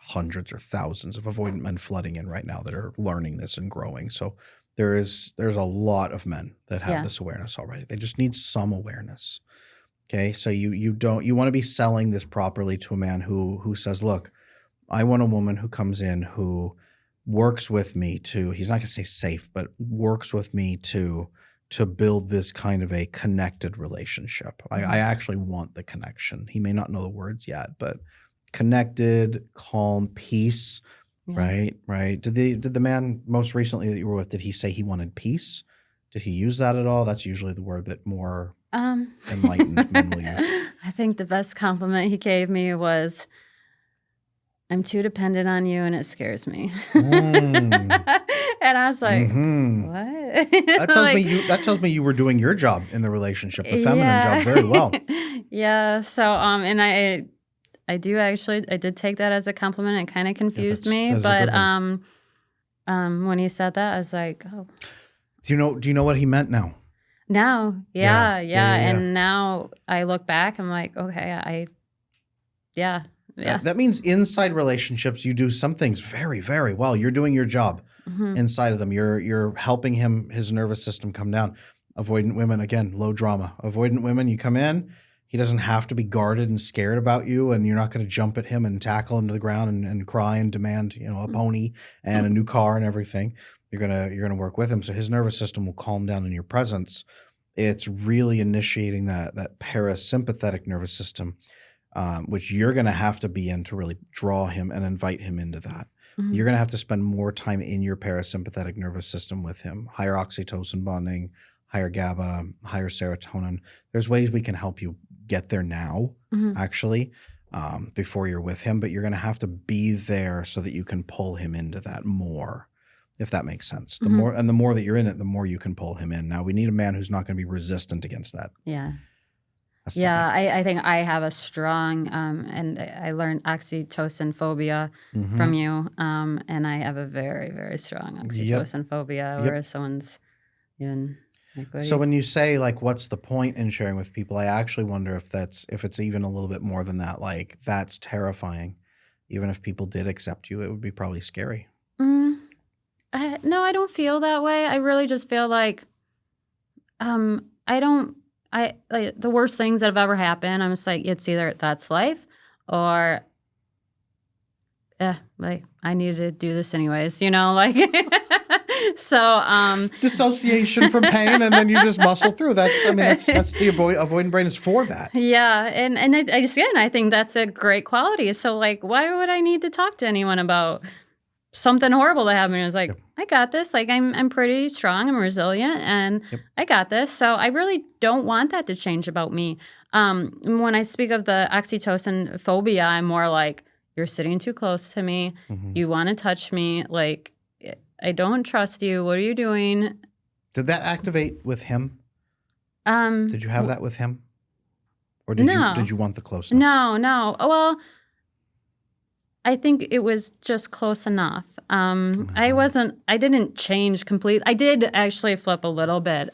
hundreds or thousands of avoidant men flooding in right now that are learning this and growing. So there's a lot of men that have this awareness already. They just need some awareness. Okay. So you want to be selling this properly to a man who says, look, I want a woman who comes in who works with me to, he's not going to say safe, but works with me to build this kind of a connected relationship. I actually want the connection. He may not know the words yet, but connected, calm, peace, right? Did the man most recently that you were with, did he say he wanted peace? Did he use that at all? That's usually the word that more enlightened men will use. I think the best compliment he gave me was, I'm too dependent on you and it scares me. And I was like, what? That tells me you were doing your job in the relationship, the feminine job, very well. Yeah. So, and I did take that as a compliment. It kind of confused me, but when he said that, I was like, oh. Do you know what he meant now? Now, yeah. And now I look back, I'm like, okay, yeah. That means inside relationships, you do some things very, very well. You're doing your job inside of them. You're helping his nervous system come down. Avoidant women, again, low drama. Avoidant women, you come in, he doesn't have to be guarded and scared about you, and you're not going to jump at him and tackle him to the ground and cry and demand, a pony and a new car and everything. You're gonna work with him, so his nervous system will calm down in your presence. It's really initiating that parasympathetic nervous system, which you're going to have to be in to really draw him and invite him into that. You're going to have to spend more time in your parasympathetic nervous system with him. Higher oxytocin bonding, higher GABA, higher serotonin. There's ways we can help you get there now, actually, before you're with him. But you're going to have to be there so that you can pull him into that more, if that makes sense. The more that you're in it, the more you can pull him in. Now, we need a man who's not going to be resistant against that. Yeah. I think I have a strong, and I learned oxytocin phobia from you, and I have a very, very strong oxytocin phobia where someone's even like, so when you say, like, what's the point in sharing with people, I actually wonder if it's even a little bit more than that. Like, that's terrifying. Even if people did accept you, it would be probably scary. No, I don't feel that way. I really just feel like, like the worst things that have ever happened, I'm just like, it's either that's life or like I need to do this anyways, like so dissociation from pain, and then you just muscle through. That's the avoidant brain is for that. Yeah. And I think that's a great quality. So like, why would I need to talk to anyone about something horrible that happened? It was like, I got this. Like, I'm pretty strong. I'm resilient, and I got this. So I really don't want that to change about me. When I speak of the oxytocin phobia, I'm more like, you're sitting too close to me. You want to touch me. Like, I don't trust you. What are you doing? Did that activate with him? Did you have that with him? Or did you want the closeness? No. Well, I think it was just close enough. I didn't change completely. I did actually flip a little bit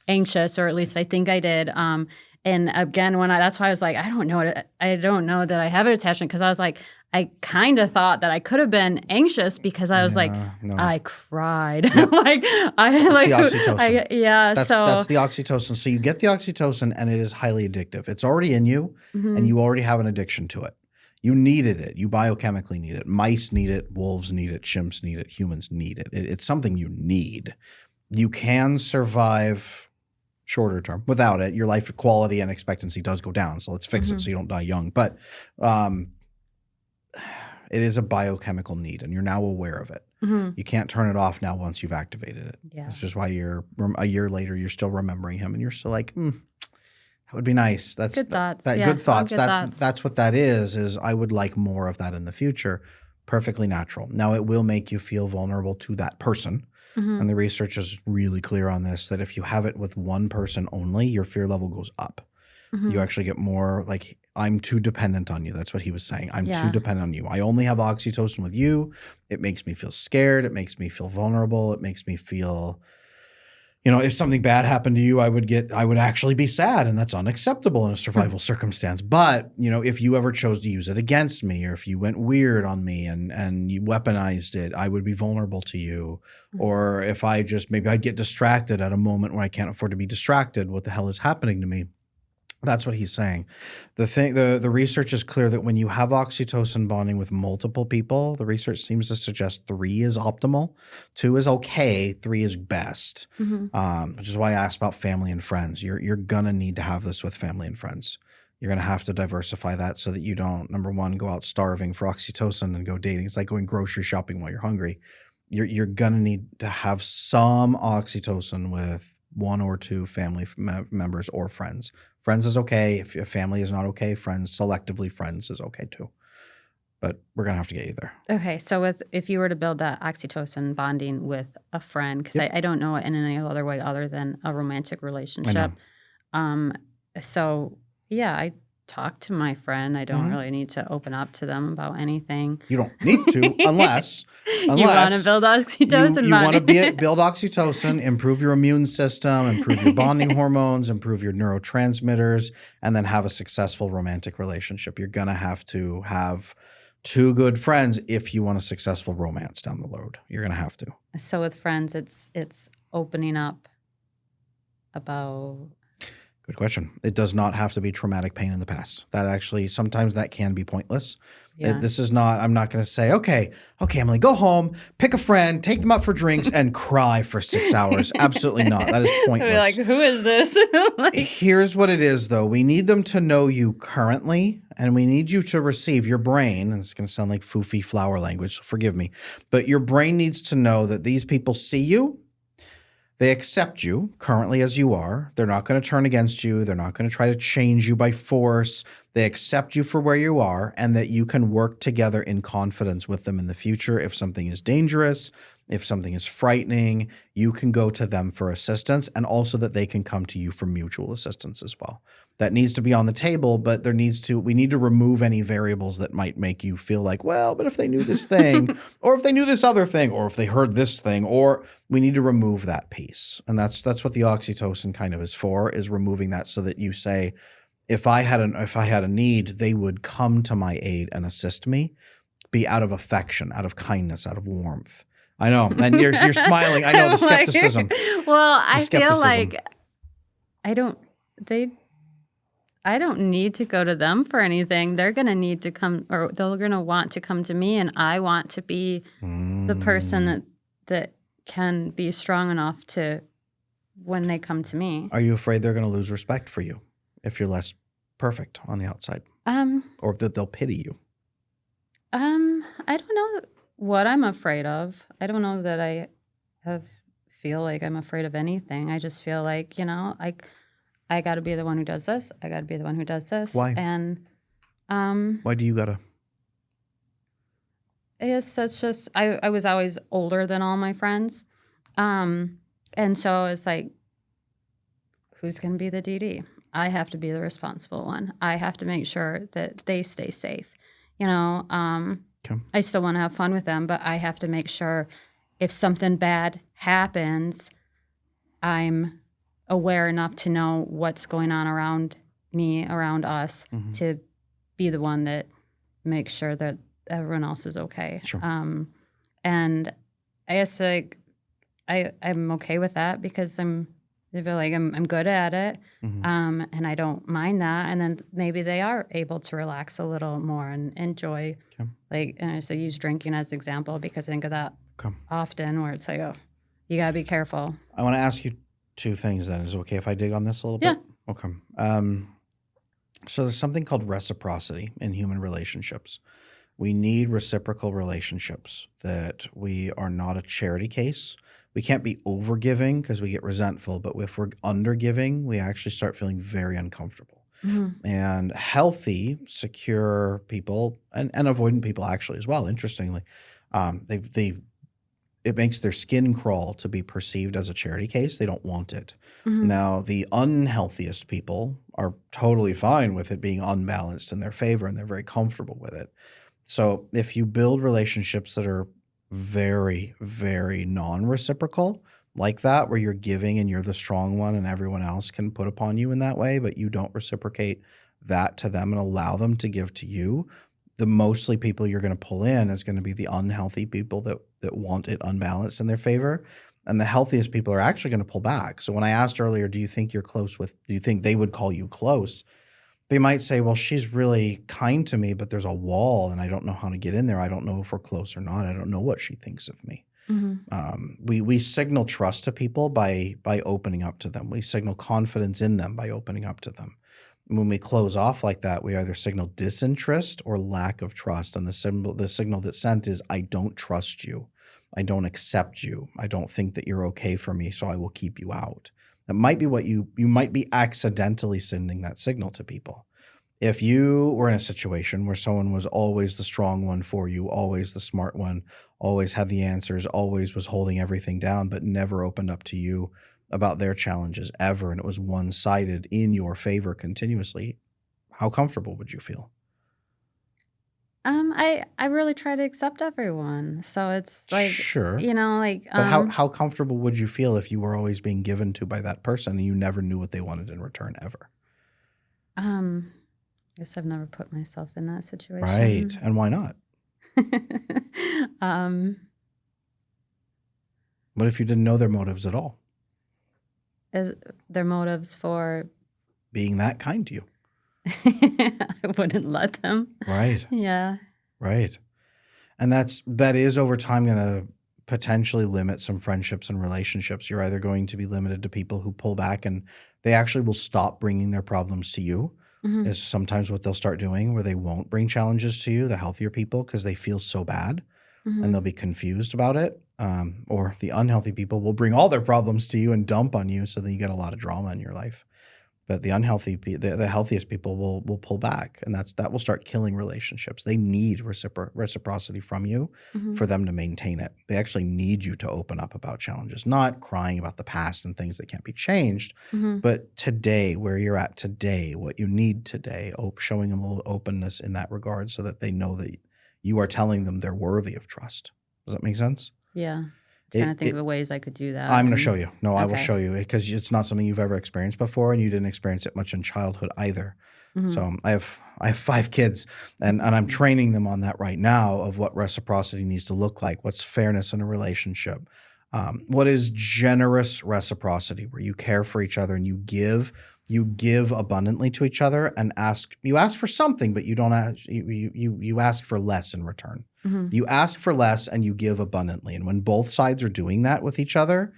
anxious, or at least I think I did. And again, that's why I was like, I don't know that I have an attachment, because I was like, I kind of thought that I could have been anxious because I was like, no. I cried. Yep. like I It's like the oxytocin. yeah. That's the oxytocin. So you get the oxytocin, and it is highly addictive. It's already in you, and you already have an addiction to it. You needed it. You biochemically need it. Mice need it. Wolves need it. Chimps need it. Humans need it. It's something you need. You can survive shorter term without it. Your life quality and expectancy does go down. So let's fix it so you don't die young. But it is a biochemical need, and you're now aware of it. You can't turn it off now once you've activated it. Yeah. That's just why a year later, you're still remembering him, and you're still like, that would be nice. That's good thoughts. Good thoughts. That's what that is I would like more of that in the future. Perfectly natural. Now, it will make you feel vulnerable to that person. And the research is really clear on this, that if you have it with one person only, your fear level goes up. You actually get more like, I'm too dependent on you. That's what he was saying. I'm too dependent on you. I only have oxytocin with you. It makes me feel scared. It makes me feel vulnerable. It makes me feel, if something bad happened to you, I would actually be sad, and that's unacceptable in a survival circumstance. But, if you ever chose to use it against me, or if you went weird on me and you weaponized it, I would be vulnerable to you. Or if maybe I'd get distracted at a moment where I can't afford to be distracted, what the hell is happening to me? That's what he's saying. The research is clear that when you have oxytocin bonding with multiple people, the research seems to suggest 3 is optimal, 2 is okay, 3 is best. Which is why I asked about family and friends. You're gonna need to have this with family and friends. You're gonna have to diversify that so that you don't, number one, go out starving for oxytocin and go dating. It's like going grocery shopping while you're hungry. You're gonna need to have some oxytocin with 1 or 2 family members or friends. Friends is okay. If your family is not okay, selectively friends is okay too. But we're going to have to get you there. Okay. So if you were to build that oxytocin bonding with a friend, because I don't know it in any other way other than a romantic relationship. So yeah, I talk to my friend. I don't really need to open up to them about anything. You don't need to unless you want to build oxytocin you want to build oxytocin, improve your immune system, improve your bonding hormones, improve your neurotransmitters, and then have a successful romantic relationship. You're going to have 2 good friends if you want a successful romance down the road. You're going to have to. So with friends, it's opening up about... Good question. It does not have to be traumatic pain in the past. That actually, sometimes that can be pointless. Yeah. This is not, I'm not going to say, okay, Emily, go home, pick a friend, take them out for drinks, and cry for 6 hours. Absolutely not. That is pointless. Like, who is this? Here's what it is, though. We need them to know you currently, and we need you to receive your brain. And it's going to sound like foofy flower language, so forgive me. But your brain needs to know that these people see you. They accept you currently as you are. They're not going to turn against you. They're not going to try to change you by force. They accept you for where you are, and that you can work together in confidence with them in the future. If something is dangerous, if something is frightening, you can go to them for assistance, and also that they can come to you for mutual assistance as well. That needs to be on the table, but we need to remove any variables that might make you feel like, well, but if they knew this thing, or if they knew this other thing, or if they heard this thing, or we need to remove that piece. And that's what the oxytocin kind of is for, is removing that, so that you say, if I had a need, they would come to my aid and assist me, be out of affection, out of kindness, out of warmth. I know, and you're smiling. I know the skepticism. Well, I feel like I don't need to go to them for anything. They're going to need to come, or they're going to want to come to me, and I want to be the person that can be strong enough to, when they come to me. Are you afraid they're going to lose respect for you if you're less perfect on the outside? Or that they'll pity you? I don't know what I'm afraid of. I don't know that I feel like I'm afraid of anything. I just feel like, I got to be the one who does this. I got to be the one who does this. Why? And why do you gotta? I guess that's just, I was always older than all my friends. And so it's like, who's going to be the DD? I have to be the responsible one. I have to make sure that they stay safe. Okay. I still want to have fun with them, but I have to make sure if something bad happens, I'm aware enough to know what's going on around me around us to be the one that makes sure that everyone else is okay. Sure. And I guess like I'm okay with that because I feel like I'm good at it, and I don't mind that. And then maybe they are able to relax a little more and enjoy. Okay. Like, and I say use drinking as an example because I think of that Okay. often, where it's like, oh, you gotta be careful. I want to ask you two things then. Is it okay if I dig on this a little Yeah. bit? Okay. So there's something called reciprocity in human relationships. We need reciprocal relationships, that we are not a charity case. We can't be overgiving because we get resentful, but if we're undergiving, we actually start feeling very uncomfortable. And healthy, secure people and avoidant people actually as well, interestingly, it makes their skin crawl to be perceived as a charity case. They don't want it. Now, the unhealthiest people are totally fine with it being unbalanced in their favor, and they're very comfortable with it. So if you build relationships that are very, very non-reciprocal, like that, where you're giving and you're the strong one and everyone else can put upon you in that way, but you don't reciprocate that to them and allow them to give to you, the mostly people you're going to pull in is going to be the unhealthy people that want it unbalanced in their favor. And the healthiest people are actually going to pull back. So when I asked earlier, do you think they would call you close? They might say, well, she's really kind to me, but there's a wall and I don't know how to get in there. I don't know if we're close or not. I don't know what she thinks of me. We signal trust to people by opening up to them. We signal confidence in them by opening up to them. And when we close off like that, we either signal disinterest or lack of trust. And the signal that's sent is, I don't trust you. I don't accept you. I don't think that you're okay for me, so I will keep you out. That might be what you might be accidentally sending that signal to people. If you were in a situation where someone was always the strong one for you, always the smart one, always had the answers, always was holding everything down, but never opened up to you about their challenges ever, and it was one-sided in your favor continuously, how comfortable would you feel? I really try to accept everyone, so it's like, Sure. like But how comfortable would you feel if you were always being given to by that person and you never knew what they wanted in return ever? I guess I've never put myself in that situation. Right. And why not? What if you didn't know their motives at all? Is their motives for Being that kind to you. I wouldn't let them. Right. Yeah. Right. And that is over time going to potentially limit some friendships and relationships. You're either going to be limited to people who pull back and they actually will stop bringing their problems to you, is sometimes what they'll start doing, where they won't bring challenges to you, the healthier people, because they feel so bad and they'll be confused about it. Or the unhealthy people will bring all their problems to you and dump on you, so that you get a lot of drama in your life. But the the healthiest people will pull back, and that will start killing relationships. They need reciprocity from you for them to maintain it. They actually need you to open up about challenges, not crying about the past and things that can't be changed, but today, where you're at today, what you need today, showing them a little openness in that regard, so that they know that you are telling them they're worthy of trust. Does that make sense? Yeah. Trying to think of ways I could do that. I'm going to show you. No, I will Okay. show you, because it's not something you've ever experienced before, and you didn't experience it much in childhood either. So I have 5 kids, and I'm training them on that right now, of what reciprocity needs to look like. What's fairness in a relationship? What is generous reciprocity, where you care for each other and you give abundantly to each other, and you ask for something, but you don't ask, you ask for less in return. You ask for less and you give abundantly. And when both sides are doing that with each other,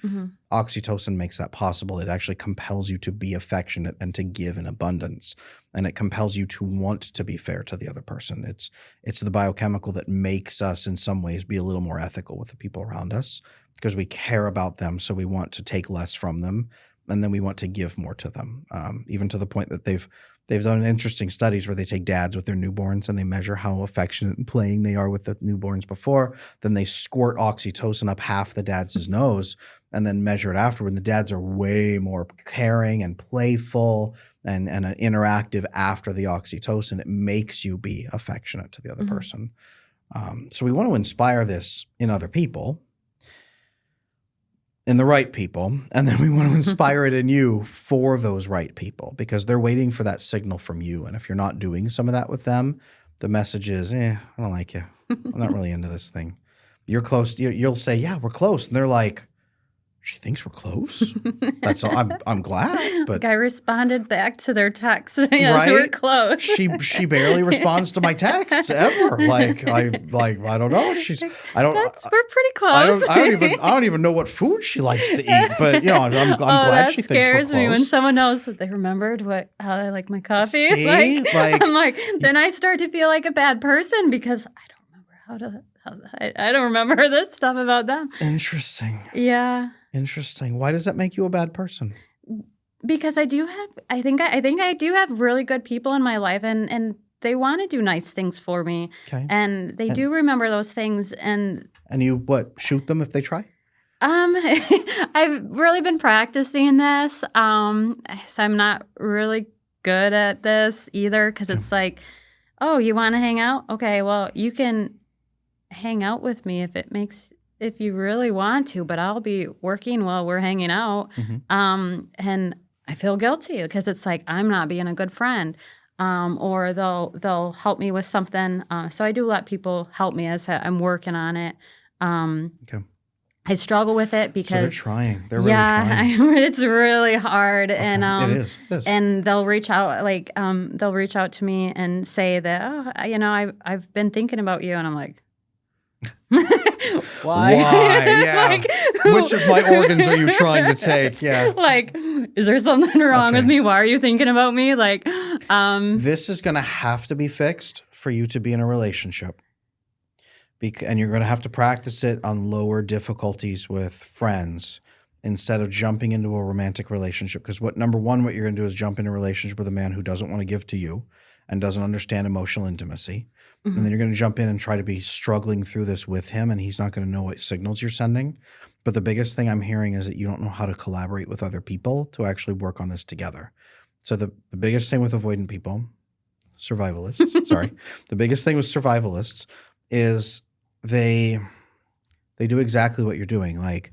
oxytocin makes that possible. It actually compels you to be affectionate and to give in abundance. And it compels you to want to be fair to the other person. It's the biochemical that makes us in some ways be a little more ethical with the people around us, because we care about them. So we want to take less from them, and then we want to give more to them. Even to the point that they've done interesting studies where they take dads with their newborns and they measure how affectionate and playing they are with the newborns before. Then they squirt oxytocin up half the dad's nose and then measure it afterward. And the dads are way more caring and playful and interactive after the oxytocin. It makes you be affectionate to the other person. So we want to inspire this in other people. in the right people, and then we want to inspire it in you for those right people because they're waiting for that signal from you. And if you're not doing some of that with them, the message is, I don't like you. I'm not really into this thing. You're close. You'll say, yeah, we're close. And they're like, she thinks we're close? That's all. I'm glad. But I responded back to their text. Yes, we're close. She barely responds to my texts ever. I don't know. We're pretty close. I don't even know what food she likes to eat. But I'm glad she thinks we're close. That scares me when someone knows that they remembered how I like my coffee. See? I'm like, then I start to feel like a bad person because I don't remember I don't remember this stuff about them. Interesting. Yeah. Interesting. Why does that make you a bad person? Because I think I do have really good people in my life and they want to do nice things for me. Okay. And they do remember those things and you shoot them if they try? I've really been practicing this. So I'm not really good at this either because it's like, oh, you want to hang out? Okay, well, you can hang out with me if you really want to, but I'll be working while we're hanging out. Mm-hmm. And I feel guilty because it's like I'm not being a good friend. Or they'll help me with something. So I do let people help me as I'm working on it. Okay. I struggle with it because they're trying. They're really trying. It's really hard. Okay. And it is. And they'll reach out to me and say that, I've been thinking about you, and I'm like, why? Yeah. Which of my organs are you trying to take? Yeah. Like, is there something wrong with me? Why are you thinking about me? Like, this is going to have to be fixed for you to be in a relationship. And you're going to have to practice it on lower difficulties with friends instead of jumping into a romantic relationship. Because number one, what you're going to do is jump into a relationship with a man who doesn't want to give to you and doesn't understand emotional intimacy. Mm-hmm. And then you're going to jump in and try to be struggling through this with him, and he's not going to know what signals you're sending. But the biggest thing I'm hearing is that you don't know how to collaborate with other people to actually work on this together. So the biggest thing with avoidant people, survivalists, sorry. The biggest thing with survivalists is they do exactly what you're doing. Like,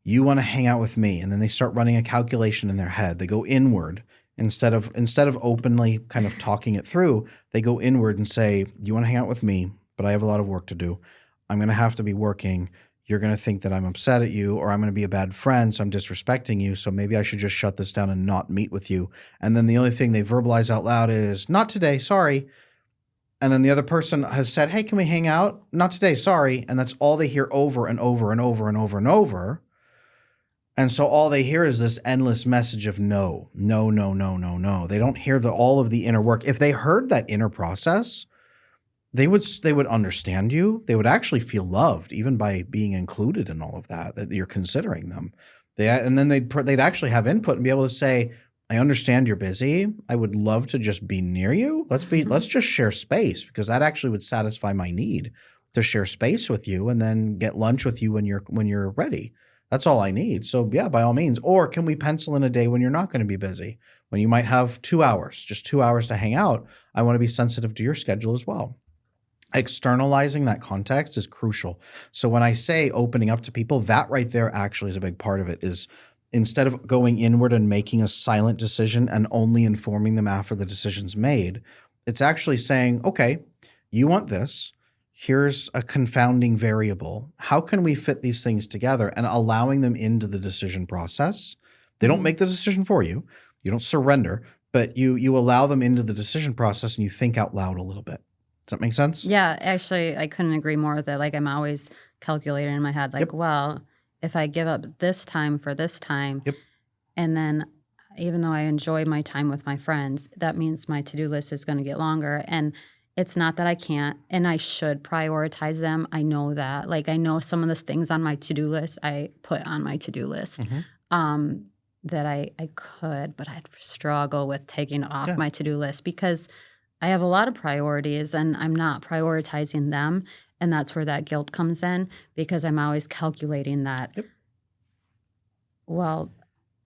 you want to hang out with me, and then they start running a calculation in their head. They go inward. Instead of openly kind of talking it through, they go inward and say, you want to hang out with me, but I have a lot of work to do. I'm going to have to be working. You're going to think that I'm upset at you, or I'm going to be a bad friend, so I'm disrespecting you, so maybe I should just shut this down and not meet with you. And then the only thing they verbalize out loud is, not today, sorry. And then the other person has said, hey, can we hang out? Not today, sorry. And that's all they hear over and over and over and over and over. And so all they hear is this endless message of no, no, no, no, no, no. They don't hear all of the inner work. If they heard that inner process, they would understand you. They would actually feel loved, even by being included in all of that you're considering them. And then they'd actually have input and be able to say, I understand you're busy. I would love to just be near you. Let's just share space, because that actually would satisfy my need to share space with you, and then get lunch with you when you're ready. That's all I need. So yeah, by all means. Or can we pencil in a day when you're not going to be busy, when you might have 2 hours, just 2 hours to hang out? I want to be sensitive to your schedule as well. Externalizing that context is crucial. So when I say opening up to people, that right there actually is a big part of it. Is instead of going inward and making a silent decision and only informing them after the decision's made, it's actually saying, okay, you want this. Here's a confounding variable. How can we fit these things together? And allowing them into the decision process. They don't make the decision for you. You don't surrender, but you allow them into the decision process, and you think out loud a little bit. Does that make sense? Yeah, actually, I couldn't agree more with it. Like, I'm always calculating in my head, like, well, if I give up this time for this time, and then even though I enjoy my time with my friends, that means my to-do list is going to get longer. And it's not that I can't, and I should prioritize them. I know that. Like, I know some of the things on my to-do list I put on my to-do list that I could, but I'd struggle with taking off my to-do list because I have a lot of priorities and I'm not prioritizing them. And that's where that guilt comes in, because I'm always calculating that, well,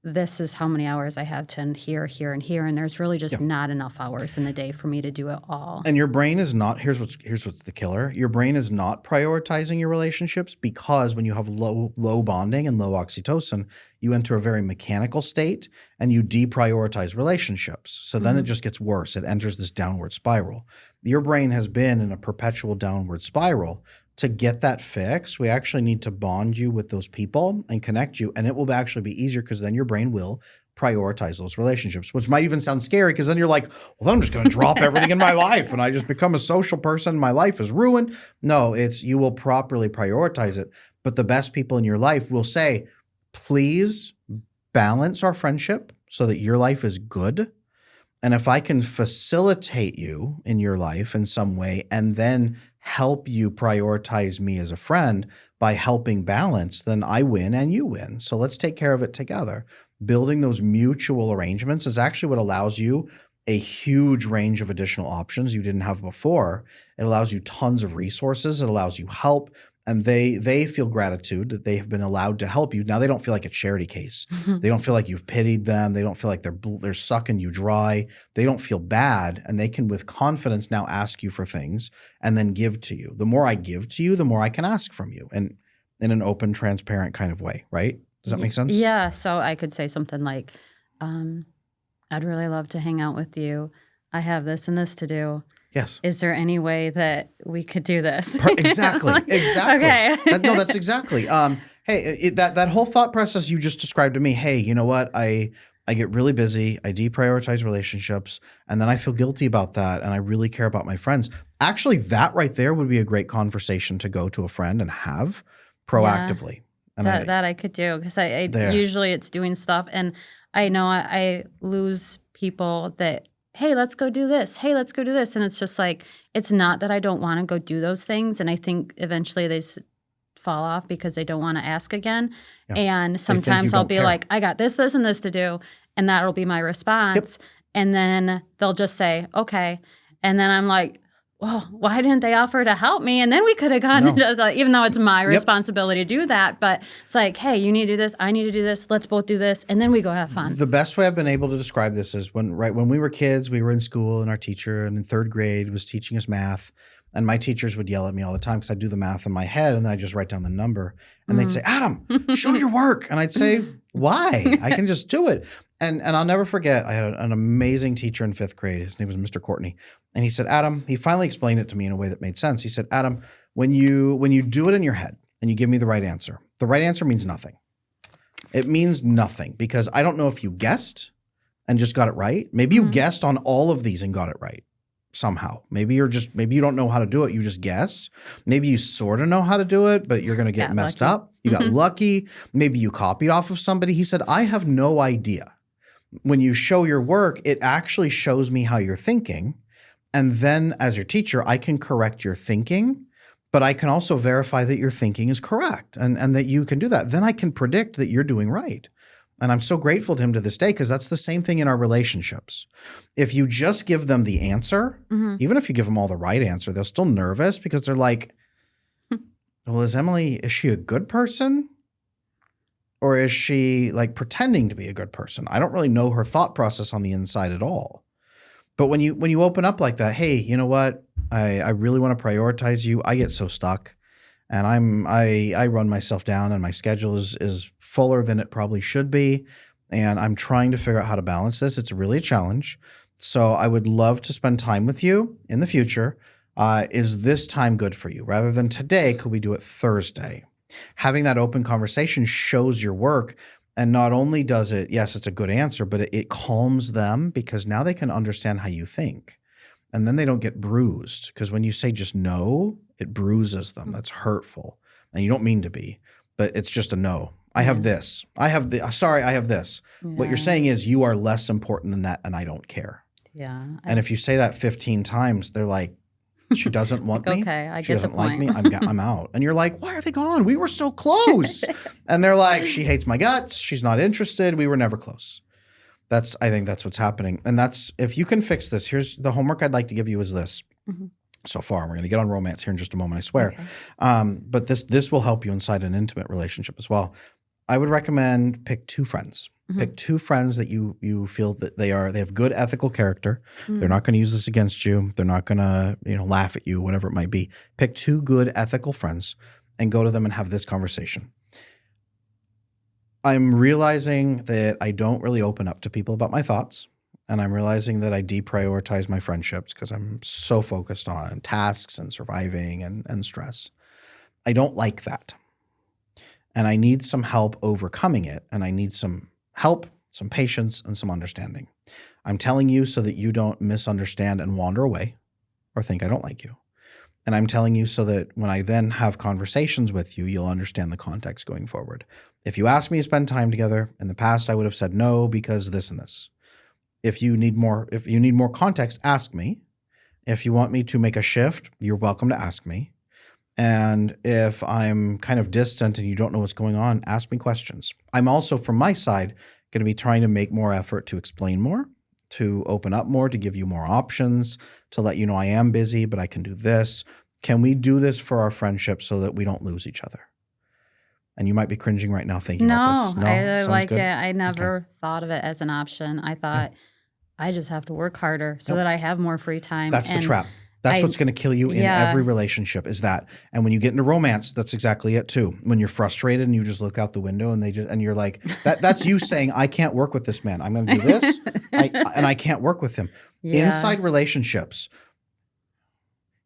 this is how many hours I have to here, here, and here. And there's really just not enough hours in the day for me to do it all. And your brain is not, here's what's the killer. Your brain is not prioritizing your relationships because when you have low bonding and low oxytocin, you enter a very mechanical state and you deprioritize relationships. So then it just gets worse. It enters this downward spiral. Your brain has been in a perpetual downward spiral. To get that fixed, we actually need to bond you with those people and connect you. And it will actually be easier because then your brain will prioritize those relationships, which might even sound scary because then you're like, well, then I'm just going to drop everything in my life and I just become a social person. My life is ruined. No, it's you will properly prioritize it. But the best people in your life will say, please balance our friendship so that your life is good. And if I can facilitate you in your life in some way and then help you prioritize me as a friend by helping balance, then I win and you win. So let's take care of it together. Building those mutual arrangements is actually what allows you a huge range of additional options you didn't have before. It allows you tons of resources. It allows you help. And they feel gratitude that they have been allowed to help you. Now they don't feel like a charity case. They don't feel like you've pitied them. They don't feel like they're sucking you dry. They don't feel bad, and they can with confidence now ask you for things and then give to you. The more I give to you, the more I can ask from you, and in an open, transparent kind of way, right? Does that make sense? Yeah. So I could say something like, I'd really love to hang out with you. I have this and this to do. Yes. Is there any way that we could do this? Exactly. Exactly. Okay. No, that's exactly. Hey, that whole thought process you just described to me. Hey, you know what? I get really busy. I deprioritize relationships, and then I feel guilty about that. And I really care about my friends. Actually, that right there would be a great conversation to go to a friend and have proactively. And that I could do because I usually it's doing stuff, and I know I lose people that. Hey, let's go do this. Hey, let's go do this. And it's just like, it's not that I don't want to go do those things. And I think eventually they fall off because they don't want to ask again. Yeah. And sometimes I'll be like, I got this, and this to do. And that'll be my response. Yep. And then they'll just say, okay. And then I'm like, well, why didn't they offer to help me? And then we could have gone into, even though it's my responsibility to do that. But it's like, hey, you need to do this. I need to do this. Let's both do this. And then we go have fun. The best way I've been able to describe this is when we were kids, we were in school and our teacher in third grade was teaching us math. And my teachers would yell at me all the time because I'd do the math in my head and then I'd just write down the number. And they'd say, Adam, show your work. And I'd say, why? I can just do it. And I'll never forget, I had an amazing teacher in fifth grade. His name was Mr. Courtney. And he said, Adam, he finally explained it to me in a way that made sense. He said, Adam, when you do it in your head and you give me the right answer means nothing. It means nothing because I don't know if you guessed and just got it right. Maybe you guessed on all of these and got it right somehow. Maybe you don't know how to do it. You just guessed. Maybe you sort of know how to do it, but you're going to get messed up. You got lucky. Maybe you copied off of somebody. He said, I have no idea. When you show your work, it actually shows me how you're thinking. And then as your teacher, I can correct your thinking, but I can also verify that your thinking is correct and that you can do that. Then I can predict that you're doing right. And I'm so grateful to him to this day because that's the same thing in our relationships. If you just give them the answer, even if you give them all the right answer, they're still nervous because they're like, well, is she a good person? Or is she like pretending to be a good person? I don't really know her thought process on the inside at all. But when you open up like that, hey, you know what? I really want to prioritize you. I get so stuck and I run myself down and my schedule is fuller than it probably should be. And I'm trying to figure out how to balance this. It's really a challenge. So I would love to spend time with you in the future. Is this time good for you? Rather than today, could we do it Thursday? Having that open conversation shows your work. And not only does it, yes, it's a good answer, but it calms them because now they can understand how you think. And then they don't get bruised because when you say just no, it bruises them. That's hurtful. And you don't mean to be, but it's just a no. I have this. I have this. Yeah. What you're saying is you are less important than that and I don't care. Yeah. And if you say that 15 times, they're like, she doesn't want me. Okay, I she get the doesn't like point. me. I'm out. And you're like, why are they gone? We were so close. And they're like, she hates my guts. She's not interested. We were never close. I think that's what's happening. And if you can fix this, here's the homework I'd like to give you is this. So far, we're going to get on romance here in just a moment, I swear. Okay. But this will help you inside an intimate relationship as well. I would recommend pick 2 friends. Mhm. Pick 2 friends that you feel that they have good ethical character. Mhm. They're not going to use this against you. They're not going to, laugh at you, whatever it might be. Pick 2 good ethical friends and go to them and have this conversation. I'm realizing that I don't really open up to people about my thoughts. And I'm realizing that I deprioritize my friendships because I'm so focused on tasks and surviving and stress. I don't like that. And I need some help overcoming it. And I need some help, some patience, and some understanding. I'm telling you so that you don't misunderstand and wander away or think I don't like you. And I'm telling you so that when I then have conversations with you, you'll understand the context going forward. If you ask me to spend time together, in the past I would have said no because this and this. If you need more context, ask me. If you want me to make a shift, you're welcome to ask me. And if I'm kind of distant and you don't know what's going on, ask me questions. I'm also, from my side, going to be trying to make more effort to explain more, to open up more, to give you more options, to let you know I am busy, but I can do this. Can we do this for our friendship so that we don't lose each other? And you might be cringing right now thinking about this. No, I Sounds like good? it. I never thought of it as an option. I thought I just have to work harder so that I have more free time. That's the And trap. That's what's going to kill you in every yeah. relationship is that. And when you get into romance, that's exactly it too. When you're frustrated and you just look out the window and you're like, that's you saying, I can't work with this man. I'm going to do this. And I can't work with him. Yeah. Inside relationships,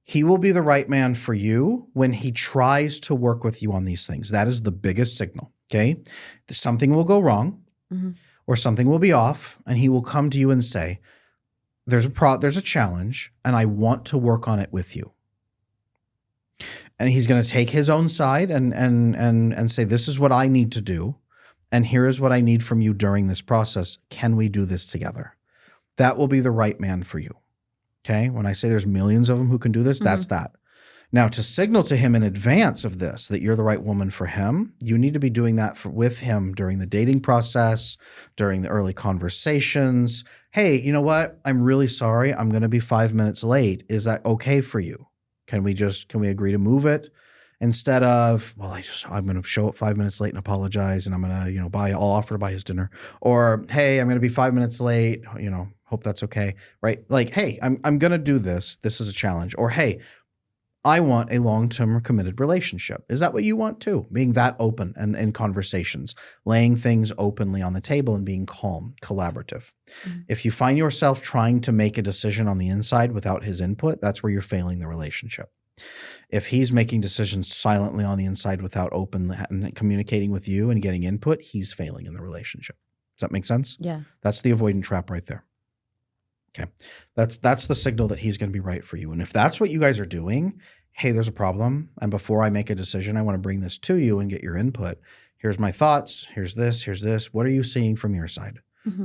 he will be the right man for you when he tries to work with you on these things. That is the biggest signal. Okay. Something will go wrong or something will be off and he will come to you and say, there's a challenge and I want to work on it with you. And he's going to take his own side and say, this is what I need to do. And here is what I need from you during this process. Can we do this together? That will be the right man for you. Okay. When I say there's millions of them who can do this, that's that. Now, to signal to him in advance of this that you're the right woman for him, you need to be doing that with him during the dating process, during the early conversations. Hey, you know what? I'm really sorry. I'm going to be 5 minutes late. Is that okay for you? Can we agree to move it? Instead of, well, I'm going to show up 5 minutes late and apologize and I'm going to, I'll offer to buy his dinner. Or, hey, I'm going to be 5 minutes late, hope that's okay, right? Like, hey, I'm going to do this. This is a challenge. Or, hey, I want a long-term committed relationship. Is that what you want too? Being that open and in conversations, laying things openly on the table and being calm, collaborative. If you find yourself trying to make a decision on the inside without his input, that's where you're failing the relationship. If he's making decisions silently on the inside without open and communicating with you and getting input, he's failing in the relationship. Does that make sense? Yeah. That's the avoidant trap right there. Okay. That's the signal that he's going to be right for you. And if that's what you guys are doing, hey, there's a problem. And before I make a decision, I want to bring this to you and get your input. Here's my thoughts. Here's this. Here's this. What are you seeing from your side?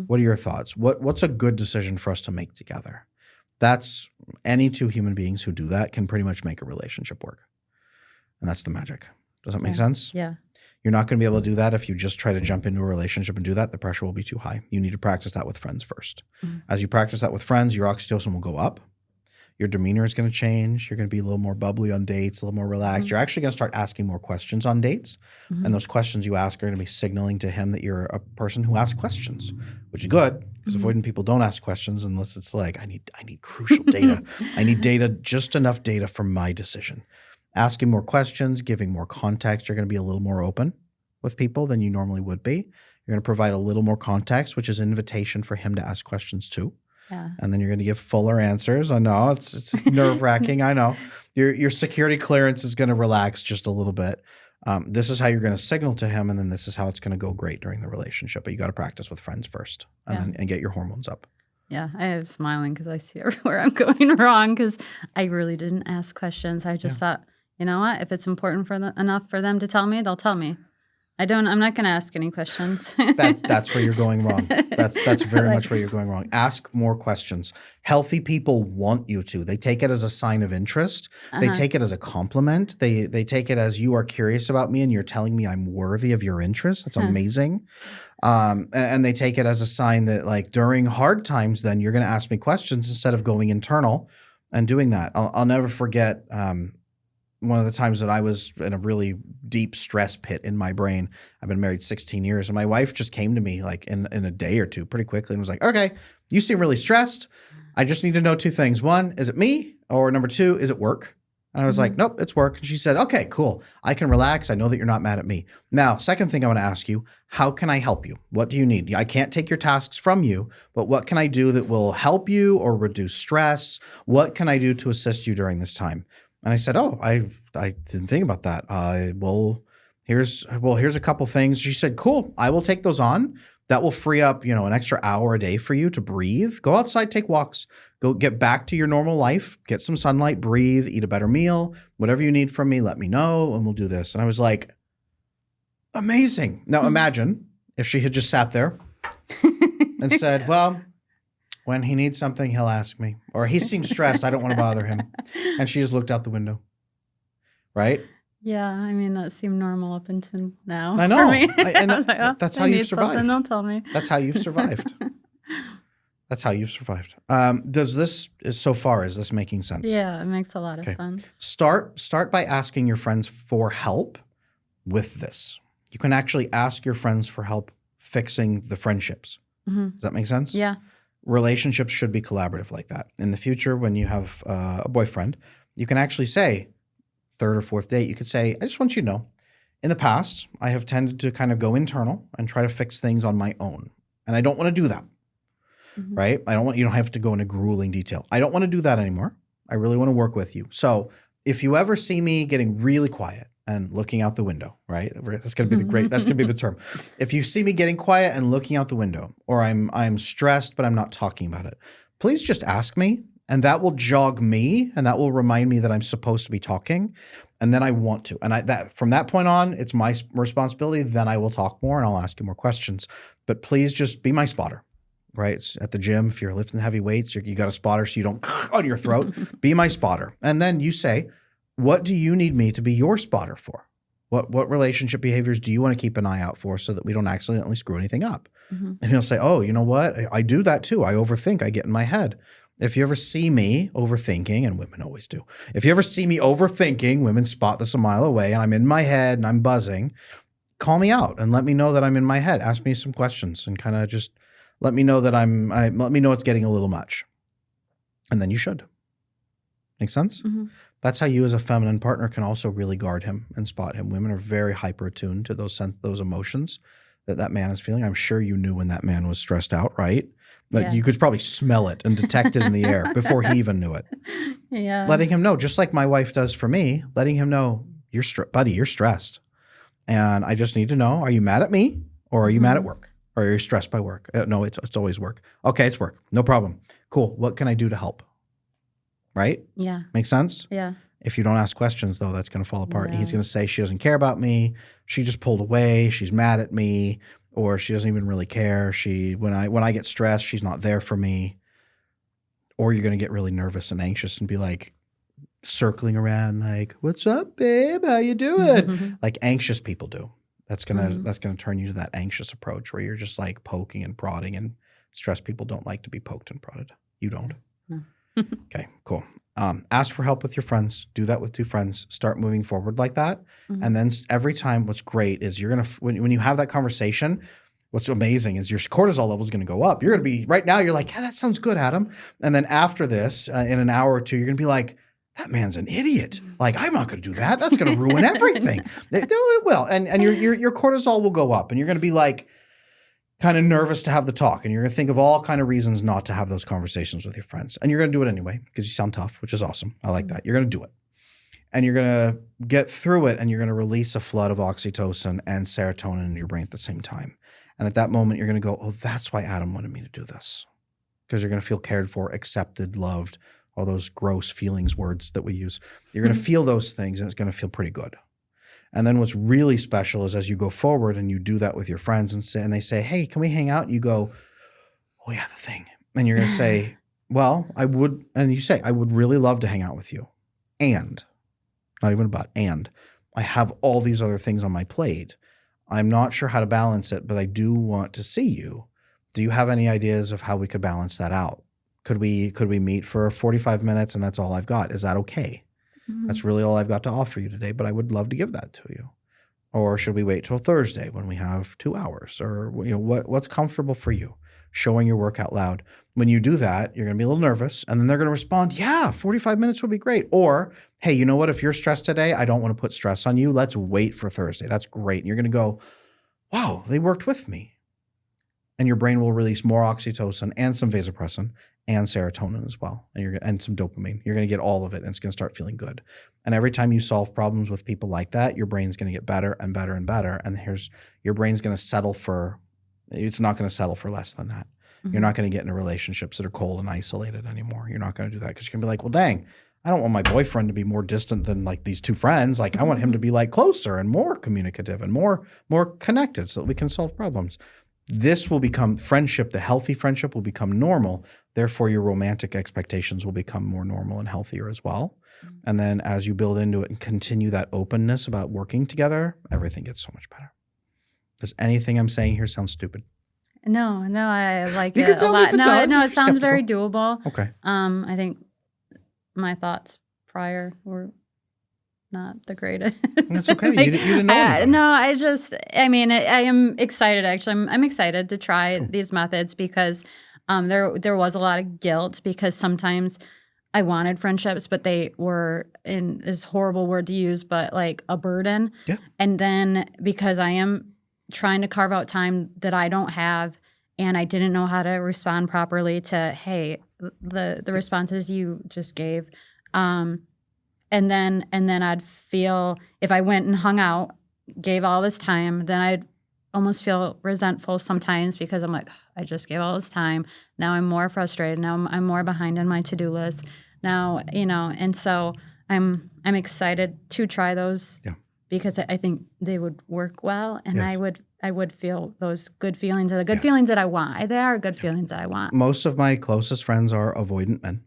What are your thoughts? What's a good decision for us to make together? That's any 2 human beings who do that can pretty much make a relationship work. And that's the magic. Does that make sense? Yeah. You're not going to be able to do that if you just try to jump into a relationship and do that. The pressure will be too high. You need to practice that with friends first. As you practice that with friends, your oxytocin will go up. Your demeanor is going to change. You're going to be a little more bubbly on dates, a little more relaxed. You're actually going to start asking more questions on dates. And those questions you ask are going to be signaling to him that you're a person who asks questions, which is good because avoidant people don't ask questions unless it's like, I need crucial data. I need data, just enough data for my decision. Asking more questions, giving more context, you're going to be a little more open with people than you normally would be. You're going to provide a little more context, which is an invitation for him to ask questions too. Yeah. And then you're going to give fuller answers. I know it's nerve-wracking. I know your security clearance is going to relax just a little bit. This is how you're going to signal to him, and then this is how it's going to go great during the relationship. But you got to practice with friends first, and get your hormones up. Yeah, I am smiling because I see everywhere I'm going wrong because I really didn't ask questions. I just thought, you know what? If it's important enough for them to tell me, they'll tell me. I'm not going to ask any questions. That's where you're going wrong. That's very much where you're going wrong. Ask more questions. Healthy people want you to. They take it as a sign of interest. They take it as a compliment. They take it as you are curious about me and you're telling me I'm worthy of your interest. That's amazing. And they take it as a sign that like during hard times, then you're going to ask me questions instead of going internal and doing that. I'll never forget one of the times that I was in a really deep stress pit in my brain. I've been married 16 years, and my wife just came to me like in a day or two pretty quickly and was like, okay, you seem really stressed. I just need to know two things. One, is it me? Or number two, is it work? And I was like, nope, it's work. And she said, okay, cool. I can relax. I know that you're not mad at me. Now, second thing I want to ask you, how can I help you? What do you need? I can't take your tasks from you, but what can I do that will help you or reduce stress? What can I do to assist you during this time? And I said, oh, I didn't think about that. Here's a couple things. She said, cool, I will take those on. That will free up, an extra hour a day for you to breathe. Go outside, take walks, go get back to your normal life, get some sunlight, breathe, eat a better meal, whatever you need from me, let me know, and we'll do this. And I was like, amazing. Now imagine if she had just sat there and said, well, when he needs something, he'll ask me, or he seems stressed, I don't want to bother him. And she just looked out the window, right? Yeah, I mean, that seemed normal up until now. I know. For me. And I was like, oh, that's they how you've need something, survived. they'll tell me. That's how you've survived. That's how you've survived. Is this making sense? Yeah, it makes a lot of sense. Start by asking your friends for help with this. You can actually ask your friends for help fixing the friendships. Does that make sense? Yeah. Relationships should be collaborative like that. In the future, when you have a boyfriend, you can actually say, third or fourth date, you could say, I just want you to know, in the past, I have tended to kind of go internal and try to fix things on my own. And I don't want to do that, right? You don't have to go into grueling detail. I don't want to do that anymore. I really want to work with you. So if you ever see me getting really quiet and looking out the window, right? That's going to be that's going to be the term. If you see me getting quiet and looking out the window, or I'm stressed, but I'm not talking about it, please just ask me. And that will jog me, and that will remind me that I'm supposed to be talking, and then I want to. And from that point on, it's my responsibility. Then I will talk more, and I'll ask you more questions. But please just be my spotter, right? It's at the gym, if you're lifting heavy weights, you got a spotter so you don't on your throat. Be my spotter. And then you say, what do you need me to be your spotter for? What relationship behaviors do you want to keep an eye out for so that we don't accidentally screw anything up? And he'll say, oh, you know what? I do that too. I overthink. I get in my head. If you ever see me overthinking, and women always do, if you ever see me overthinking, women spot this a mile away, and I'm in my head and I'm buzzing, call me out and let me know that I'm in my head. Ask me some questions and kind of just let me know that let me know it's getting a little much. And then you should. Make sense? That's how you as a feminine partner can also really guard him and spot him. Women are very hyper attuned to those emotions that man is feeling. I'm sure you knew when that man was stressed out, right? But you could probably smell it and detect it in the air before he even knew it. Yeah. Letting him know, just like my wife does for me, letting him know, buddy, you're stressed. And I just need to know, are you mad at me or are you mad at work? Or are you stressed by work? No, it's always work. Okay, it's work. No problem. Cool. What can I do to help? Right? Yeah. Make sense? Yeah. If you don't ask questions, though, that's going to fall apart. Yeah. He's going to say she doesn't care about me. She just pulled away. She's mad at me. Or she doesn't even really care. When I get stressed, she's not there for me. Or you're going to get really nervous and anxious and be like circling around like, what's up, babe? How you doing? Like anxious people do. That's gonna turn you to that anxious approach where you're just like poking and prodding, and stressed people don't like to be poked and prodded. You don't. No. Okay, cool. Ask for help with your friends. Do that with two friends. Start moving forward like that. And then every time, what's great is you're going to, when you have that conversation, what's amazing is your cortisol level is going to go up. You're going to be, right now, you're like, yeah, that sounds good, Adam. And then after this, in an hour or two, you're going to be like, that man's an idiot. Like, I'm not going to do that. That's going to ruin everything. It will. And your cortisol will go up, and you're going to be like, kind of nervous to have the talk, and you're going to think of all kind of reasons not to have those conversations with your friends. And you're going to do it anyway because you sound tough, which is awesome. I like that. You're going to do it. And you're going to get through it, and you're going to release a flood of oxytocin and serotonin into your brain at the same time. And at that moment, you're going to go, oh, that's why Adam wanted me to do this. Because you're going to feel cared for, accepted, loved, all those gross feelings words that we use. You're going to feel those things, and it's going to feel pretty good. And then what's really special is as you go forward and you do that with your friends and they say, hey, can we hang out? And you go, oh yeah, the thing. And you're going to say, well, I would, and you say, I would really love to hang out with you. And, not even about, and I have all these other things on my plate. I'm not sure how to balance it, but I do want to see you. Do you have any ideas of how we could balance that out? Could we meet for 45 minutes and that's all I've got? Is that okay? That's really all I've got to offer you today, but I would love to give that to you. Or should we wait till Thursday when we have 2 hours? Or what's comfortable for you? Showing your work out loud. When you do that, you're going to be a little nervous, and then they're going to respond, yeah, 45 minutes would be great. Or, hey, you know what? If you're stressed today, I don't want to put stress on you. Let's wait for Thursday. That's great. And you're going to go, wow, they worked with me. And your brain will release more oxytocin and some vasopressin and serotonin as well, and some dopamine. You're going to get all of it, and it's going to start feeling good. And every time you solve problems with people like that, your brain's going to get better and better and better. And your brain's going to settle for, it's not going to settle for less than that. You're not going to get into relationships that are cold and isolated anymore. You're not going to do that because you're going to be like, well, dang, I don't want my boyfriend to be more distant than like these two friends. Like I want him to be like closer and more communicative and more connected so that we can solve problems. This will become friendship. The healthy friendship will become normal. Therefore, your romantic expectations will become more normal and healthier as well. And then as you build into it and continue that openness about working together, everything gets so much better. Does anything I'm saying here sound stupid? No, I like You it can tell a me lot. if it No, does, no, if it you're sounds very skeptical. doable. Okay. I think my thoughts prior were not the greatest. That's okay. You didn't know anything. No, I am excited. Actually, I'm excited to try these methods because there was a lot of guilt because sometimes I wanted friendships, but they were, in this horrible word to use, but like a burden. Yeah. And then because I am trying to carve out time that I don't have, and I didn't know how to respond properly to, hey, the responses you just gave. And then I'd feel, if I went and hung out, gave all this time, then I'd almost feel resentful sometimes because I'm like, I just gave all this time. Now I'm more frustrated. Now I'm more behind on my to-do list. Now, and so I'm excited to try those because I think they would work well, and I would feel those good feelings, or the good feelings that I want. They are good feelings that I want. Most of my closest friends are avoidant men.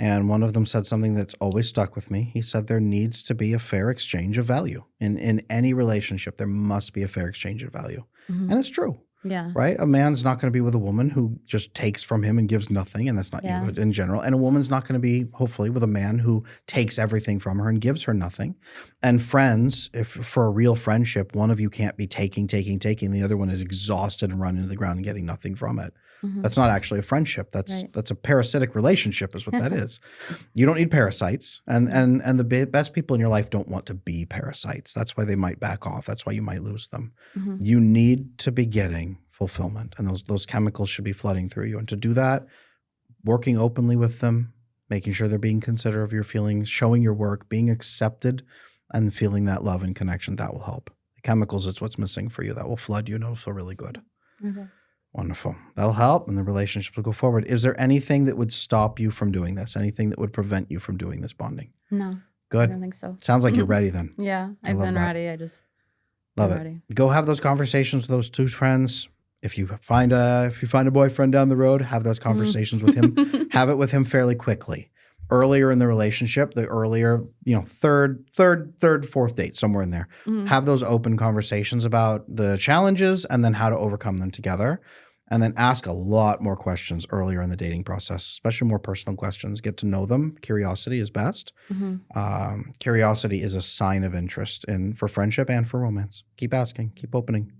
And one of them said something that's always stuck with me. He said there needs to be a fair exchange of value. In any relationship, there must be a fair exchange of value. And it's true. Yeah. Right? A man's not going to be with a woman who just takes from him and gives nothing, and that's not you in general. And a woman's not going to be, hopefully, with a man who takes everything from her and gives her nothing. And friends, if for a real friendship, one of you can't be taking, the other one is exhausted and running to the ground and getting nothing from it. That's not actually a friendship. That's a parasitic relationship is what that is. You don't need parasites. And the best people in your life don't want to be parasites. That's why they might back off. That's why you might lose them. You need to be getting fulfillment, and those chemicals should be flooding through you. And to do that, working openly with them, making sure they're being considerate of your feelings, showing your work, being accepted, and feeling that love and connection, that will help. The chemicals is what's missing for you. That will flood you, and it'll feel really good. Okay. Wonderful. That'll help, and the relationship will go forward. Is there anything that would stop you from doing this? Anything that would prevent you from doing this bonding? No. Good. I don't think so. Sounds like you're ready then. Yeah, I've been ready. I just love it. Ready. Go have those conversations with those two friends. If you find a boyfriend down the road, have those conversations with him. Have it with him fairly quickly. Earlier in the relationship, the earlier, third, fourth date, somewhere in there. Have those open conversations about the challenges and then how to overcome them together. And then ask a lot more questions earlier in the dating process, especially more personal questions. Get to know them. Curiosity is best. Curiosity is a sign of interest for friendship and for romance. Keep asking. Keep opening.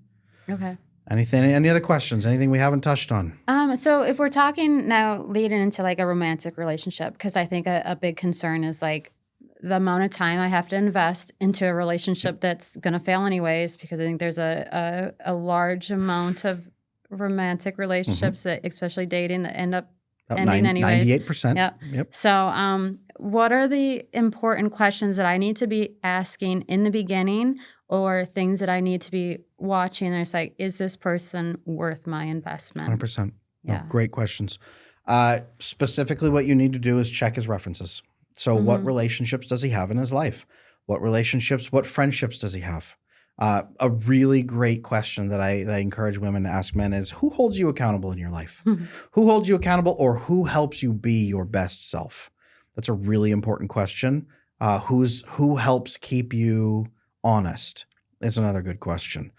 Okay. Any other questions? Anything we haven't touched on? So if we're talking now leading into like a romantic relationship, because I think a big concern is like the amount of time I have to invest into a relationship that's going to fail anyways, because I think there's a large amount of romantic relationships that, especially dating, that end up ending anyways. 98%. Yep. So what are the important questions that I need to be asking in the beginning, or things that I need to be watching? There's like, is this person worth my investment? 100%. Yeah. No, great questions. Specifically, what you need to do is check his references. So what relationships does he have in his life? What friendships does he have? A really great question that I encourage women to ask men is, who holds you accountable in your life? Who holds you accountable, or who helps you be your best self? That's a really important question. Who helps keep you honest is another good question.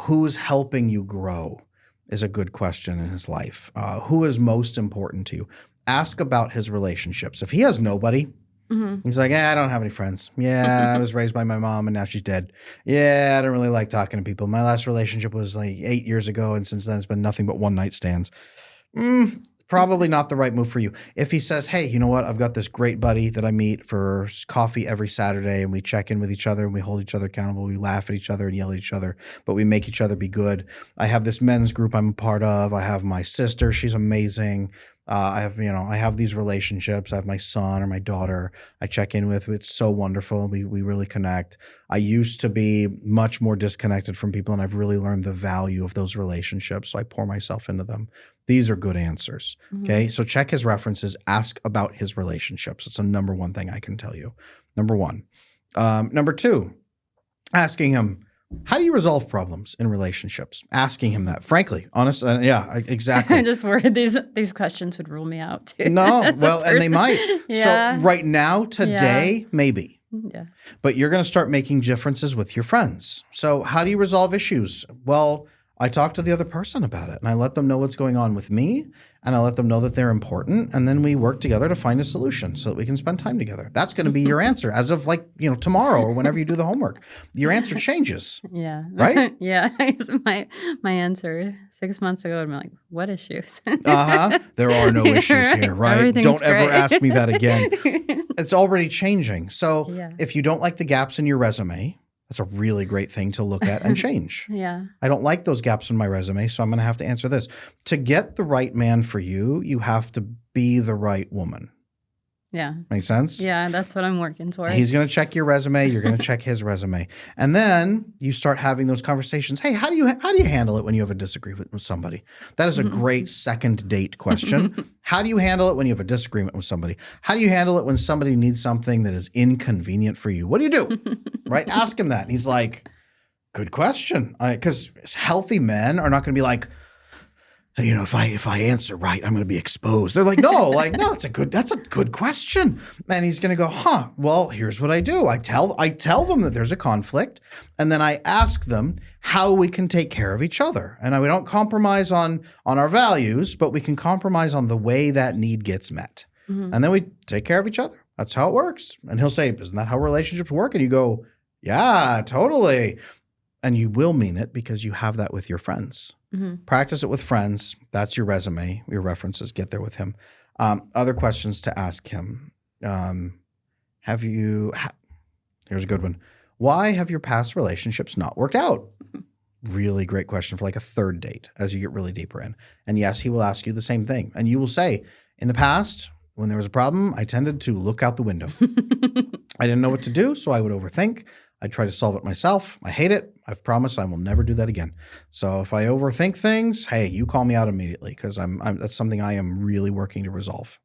Who's helping you grow is a good question in his life. Who is most important to you? Ask about his relationships. If he has nobody, He's like, I don't have any friends. Yeah, I was raised by my mom and now she's dead. Yeah, I don't really like talking to people. My last relationship was like 8 years ago, and since then it's been nothing but one night stands. Probably not the right move for you. If he says, hey, you know what? I've got this great buddy that I meet for coffee every Saturday, and we check in with each other and we hold each other accountable. We laugh at each other and yell at each other, but we make each other be good. I have this men's group I'm a part of. I have my sister. She's amazing. I have these relationships. I have my son or my daughter I check in with. It's so wonderful. We really connect. I used to be much more disconnected from people, and I've really learned the value of those relationships. So I pour myself into them. These are good answers. Okay. So check his references, ask about his relationships. It's the number one thing I can tell you. Number one. Number two, asking him, how do you resolve problems in relationships? Asking him that, frankly, honest. Yeah, exactly. I just worried these questions would rule me out too. No, well, and they might. Yeah. So right now, today, maybe. Yeah. But you're going to start making differences with your friends. So how do you resolve issues? Well, I talk to the other person about it, and I let them know what's going on with me, and I let them know that they're important, and then we work together to find a solution so that we can spend time together. That's going to be your answer as of tomorrow or whenever you do the homework. Your answer changes. Yeah. Right? Yeah. My answer 6 months ago would be like, what issues? There are no issues here, right? Everything's Don't ever great. ask me that again. It's already changing. So Yeah. if you don't like the gaps in your resume, that's a really great thing to look at and change. Yeah. I don't like those gaps in my resume, so I'm going to have to answer this. To get the right man for you, you have to be the right woman. Yeah. Make sense? Yeah. That's what I'm working towards. He's going to check your resume. You're going to check his resume. And then you start having those conversations. Hey, how do you handle it when you have a disagreement with somebody? That is a great second date question. How do you handle it when you have a disagreement with somebody? How do you handle it when somebody needs something that is inconvenient for you? What do you do? Right? Ask him that. And he's like, good question. Because healthy men are not going to be like, if I answer right, I'm going to be exposed. They're like, no, that's a good question. And he's going to go, well, here's what I do. I tell them that there's a conflict, and then I ask them how we can take care of each other. And we don't compromise on our values, but we can compromise on the way that need gets met. And then we take care of each other. That's how it works. And he'll say, isn't that how relationships work? And you go, yeah, totally. And you will mean it because you have that with your friends. Practice it with friends. That's your resume, your references. Get there with him. Other questions to ask him. Here's a good one. Why have your past relationships not worked out? Really great question for like a third date as you get really deeper in. And yes, he will ask you the same thing. And you will say, in the past, when there was a problem, I tended to look out the window. I didn't know what to do, so I would overthink. I'd try to solve it myself. I hate it. I've promised I will never do that again. So if I overthink things, hey, you call me out immediately because that's something I am really working to resolve.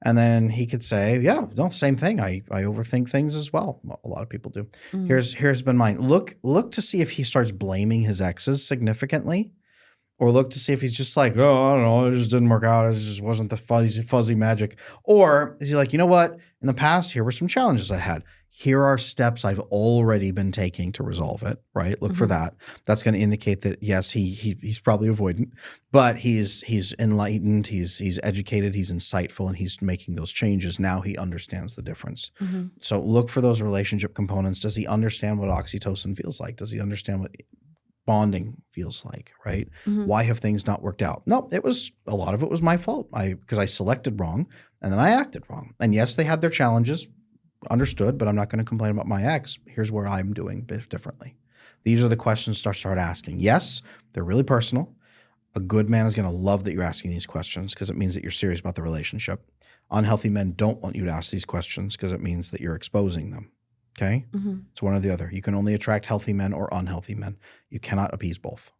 And then he could say, yeah, no, same thing. I overthink things as well. A lot of people do. Here's been mine. Look to see if he starts blaming his exes significantly, or look to see if he's just like, oh, I don't know, it just didn't work out. It just wasn't the fuzzy magic. Or is he like, you know what? In the past, here were some challenges I had. Here are steps I've already been taking to resolve it, right? Look for that. That's going to indicate that, yes, he's probably avoidant, but he's enlightened, he's educated, he's insightful, and he's making those changes. Now he understands the difference. So look for those relationship components. Does he understand what oxytocin feels like? Does he understand what bonding feels like, right? Why have things not worked out? No, a lot of it was my fault. Because I selected wrong and then I acted wrong. And yes, they had their challenges, understood, but I'm not going to complain about my ex. Here's where I'm doing differently. These are the questions to start asking. Yes, they're really personal. A good man is going to love that you're asking these questions because it means that you're serious about the relationship. Unhealthy men don't want you to ask these questions because it means that you're exposing them. Okay? It's one or the other. You can only attract healthy men or unhealthy men. You cannot appease both.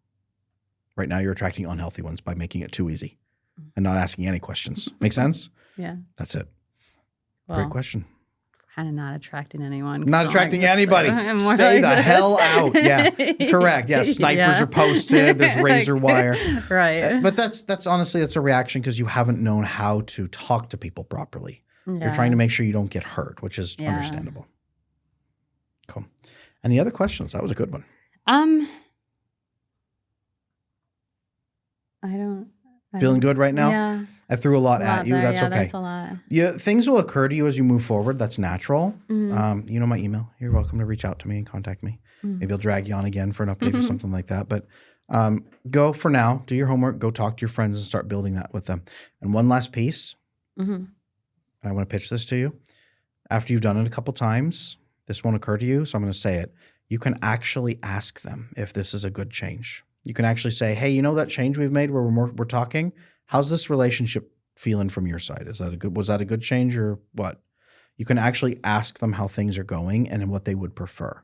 Right now, you're attracting unhealthy ones by making it too easy and not asking any questions. Make sense? Yeah. That's it. Well, great question. Kind of not attracting anyone. Not attracting anybody. Stay the hell out. Yeah, correct. Yeah, snipers are posted. There's razor wire. Right. But that's honestly, that's a reaction because you haven't known how to talk to people properly. You're trying to make sure you don't get hurt, which is understandable. Cool. Any other questions? That was a good one. I don't. Feeling good right now? Yeah. I threw a lot A at lot you. there. That's Yeah, okay. that's a lot. Yeah, things will occur to you as you move forward. That's natural. Mhm. You know my email. You're welcome to reach out to me and contact me. Maybe I'll drag you on again for an update or something like that. But go for now. Do your homework. Go talk to your friends and start building that with them. And one last piece. Mhm. I want to pitch this to you. After you've done it a couple times, this won't occur to you, so I'm going to say it. You can actually ask them if this is a good change. You can actually say, hey, you know that change we've made where we're talking? How's this relationship feeling from your side? Was that a good change or what? You can actually ask them how things are going and what they would prefer.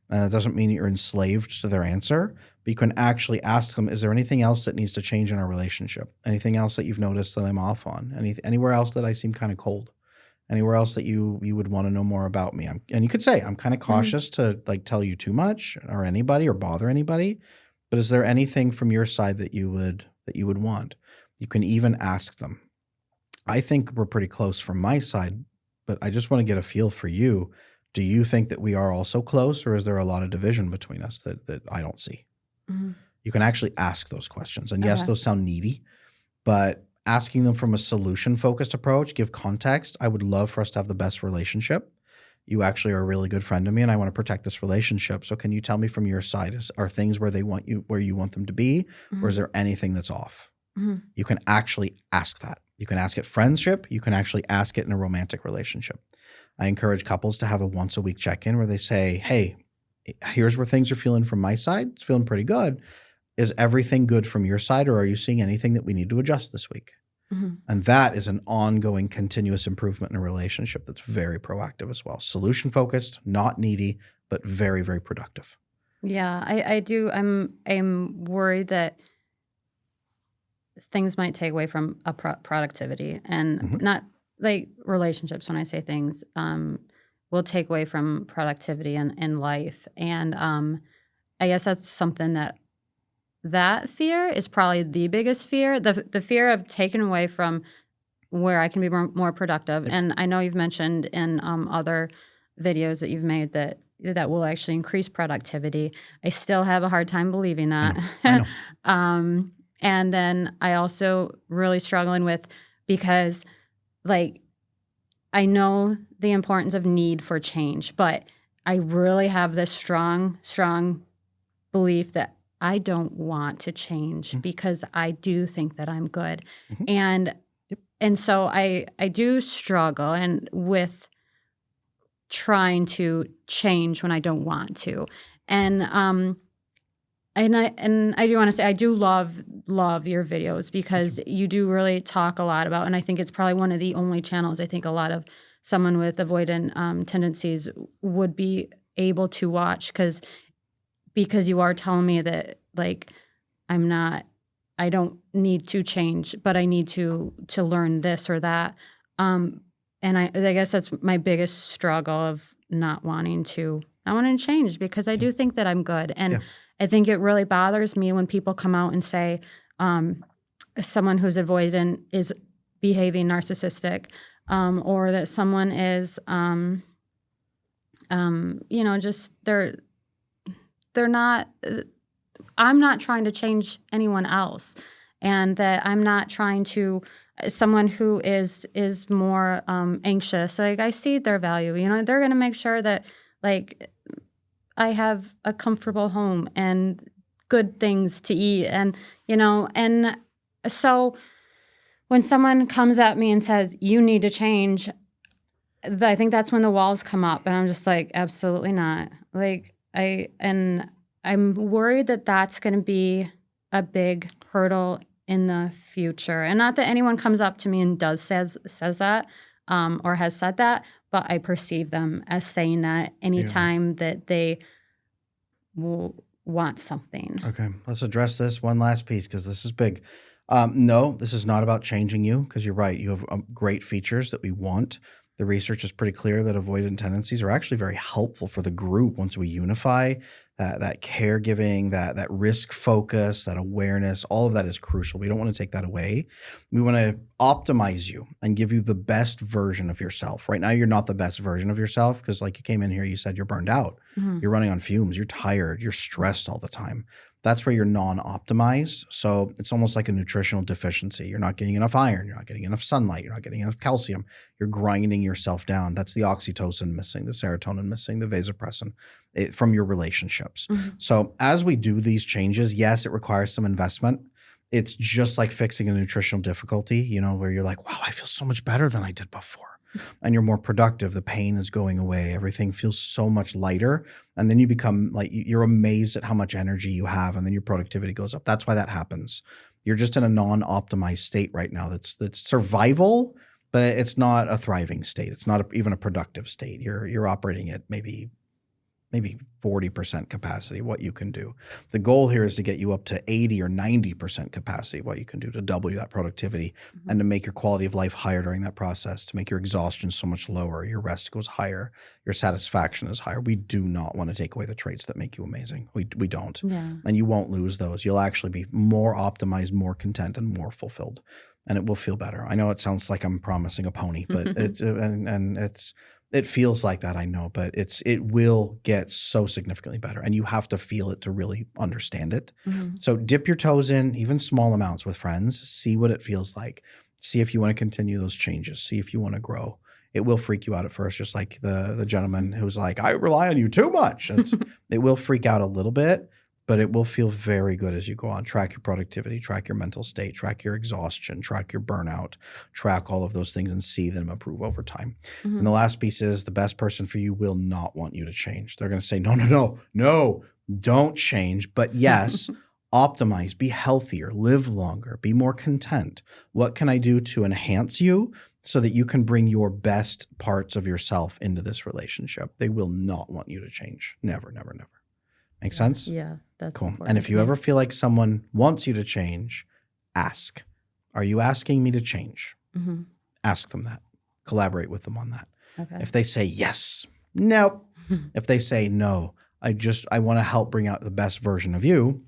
And that doesn't mean you're enslaved to their answer, but you can actually ask them, is there anything else that needs to change in our relationship? Anything else that you've noticed that I'm off on? Anywhere else that I seem kind of cold? Anywhere else that you would want to know more about me? And you could say, I'm kind of cautious to like tell you too much or anybody or bother anybody. But is there anything from your side that you would want? You can even ask them. I think we're pretty close from my side, but I just want to get a feel for you. Do you think that we are also close, or is there a lot of division between us that I don't see? Mhm. You can actually ask those questions. And yes, Okay. those sound needy, but asking them from a solution-focused approach, give context. I would love for us to have the best relationship. You actually are a really good friend to me, and I want to protect this relationship. So can you tell me from your side, are things where you want them to be, or is Mhm. there anything that's off? Mhm. You can actually ask that. You can ask it friendship. You can actually ask it in a romantic relationship. I encourage couples to have a once a week check-in where they say, hey, here's where things are feeling from my side. It's feeling pretty good. Is everything good from your side, or are you seeing anything that we need to adjust this week? Mhm. And that is an ongoing continuous improvement in a relationship that's very proactive as well. Solution focused, not needy, but very, very productive. Yeah, I do. I'm worried that things might take away from a productivity and Mhm. not like relationships. When I say things, will take away from productivity in life. And I guess that's something that fear is probably the biggest fear. The fear of taken away from where I can be more productive. Yep. And I know you've mentioned in other videos that you've made that will actually increase productivity. I still have a hard time believing I that. know. I know. And then I also really struggling with because like I know the importance of need for change, but I really have this strong belief that I don't want to change Mhm. because I do think that I'm good. Mhm. And Yep. and so I do struggle and with trying to change when I don't want to. And I do want to say I do love your videos Thank you. because you do really talk a lot about, and I think it's probably one of the only channels I think a lot of someone with avoidant tendencies would be able to watch because you are telling me that like I don't need to change, but I need to learn this or that. Um, and I guess that's my biggest struggle of not wanting to change because I Yeah. do think that I'm good. And Yeah. I think it really bothers me when people come out and say someone who's avoidant is behaving narcissistic, or that someone is, just they're not. I'm not trying to change anyone else, and that I'm not trying to someone who is more anxious. Like I see their value. They're going to make sure that like I have a comfortable home and good things to eat, and so when someone comes at me and says you need to change, I think that's when the walls come up, and I'm just like, absolutely not. Like I'm worried that that's going to be a big hurdle in the future, and not that anyone comes up to me and says that, or has said that, but I perceive them as saying that Yeah. anytime that they will want something. Okay. Let's address this one last piece because this is big. No, this is not about changing you because you're right. You have great features that we want. The research is pretty clear that avoidant tendencies are actually very helpful for the group once we unify that caregiving, that risk focus, that awareness. All of that is crucial. We don't want to take that away. We want to optimize you and give you the best version of yourself. Right now, you're not the best version of yourself because, like you came in here, you said you're burned out. Mhm. You're running on fumes. You're tired. You're stressed all the time. That's where you're non-optimized. So it's almost like a nutritional deficiency. You're not getting enough iron. You're not getting enough sunlight. You're not getting enough calcium. You're grinding yourself down. That's the oxytocin missing, the serotonin missing, the vasopressin from your relationships. So as we do these changes, yes, it requires some investment. It's just like fixing a nutritional difficulty, where you're like, wow, I feel so much better than I did before. And you're more productive. The pain is going away. Everything feels so much lighter. And then you become like, you're amazed at how much energy you have. And then your productivity goes up. That's why that happens. You're just in a non-optimized state right now. That's survival, but it's not a thriving state. It's not even a productive state. You're operating at maybe 40% capacity, what you can do. The goal here is to get you up to 80 or 90% capacity of what you can do, to double that productivity and to make your quality of life higher during that process, to make your exhaustion so much lower, your rest goes higher, your satisfaction is higher. We do not want to take away the traits that make you amazing. We don't. Yeah. And you won't lose those. You'll actually be more optimized, more content, and more fulfilled. And it will feel better. I know it sounds like I'm promising a pony, but it feels like that, I know, but it will get so significantly better, and you have to feel it to really understand it. So dip your toes in, even small amounts with friends, see what it feels like. See if you want to continue those changes. See if you want to grow. It will freak you out at first, just like the gentleman who's like, I rely on you too much. It will freak out a little bit, but it will feel very good as you go on. Track your productivity, track your mental state, track your exhaustion, track your burnout, track all of those things and see them improve over time. And the last piece is the best person for you will not want you to change. They're going to say, no, don't change. But yes, optimize, be healthier, live longer, be more content. What can I do to enhance you so that you can bring your best parts of yourself into this relationship? They will not want you to change. Never, never, never. Make sense? Yeah, that's cool. important. And if you ever feel like someone wants you to change, ask, are you asking me to change? Ask them that. Collaborate with them on that. Okay. If they say yes, nope. If they say no, I want to help bring out the best version of you,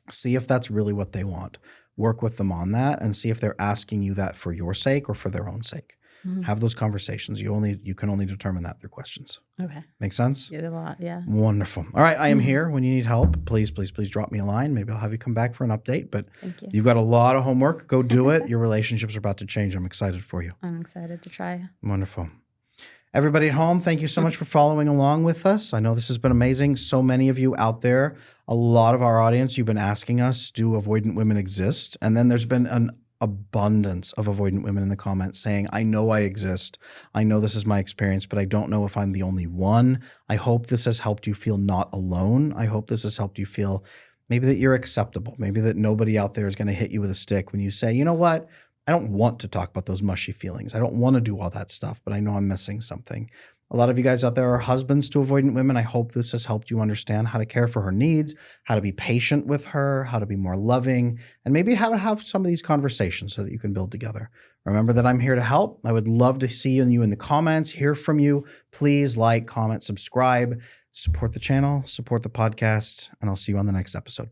see if that's really what they want. Work with them on that and see if they're asking you that for your sake or for their own sake. Have those conversations. You can only determine that through questions. Okay. Make sense? Yeah, a lot. Yeah. Wonderful. All right. I am here when you need help. Please, please, please drop me a line. Maybe I'll have you come back for an update, but Thank you. you've got a lot of homework. Go do it. Your relationships are about to change. I'm excited for you. I'm excited to try. Wonderful. Everybody at home, thank you so much for following along with us. I know this has been amazing. So many of you out there, a lot of our audience, you've been asking us, do avoidant women exist? And then there's been an abundance of avoidant women in the comments saying, I know I exist. I know this is my experience, but I don't know if I'm the only one. I hope this has helped you feel not alone. I hope this has helped you feel maybe that you're acceptable. Maybe that nobody out there is going to hit you with a stick when you say, you know what? I don't want to talk about those mushy feelings. I don't want to do all that stuff, but I know I'm missing something. A lot of you guys out there are husbands to avoidant women. I hope this has helped you understand how to care for her needs, how to be patient with her, how to be more loving, and maybe how to have some of these conversations so that you can build together. Remember that I'm here to help. I would love to see you in the comments, hear from you. Please like, comment, subscribe, support the channel, support the podcast, and I'll see you on the next episode.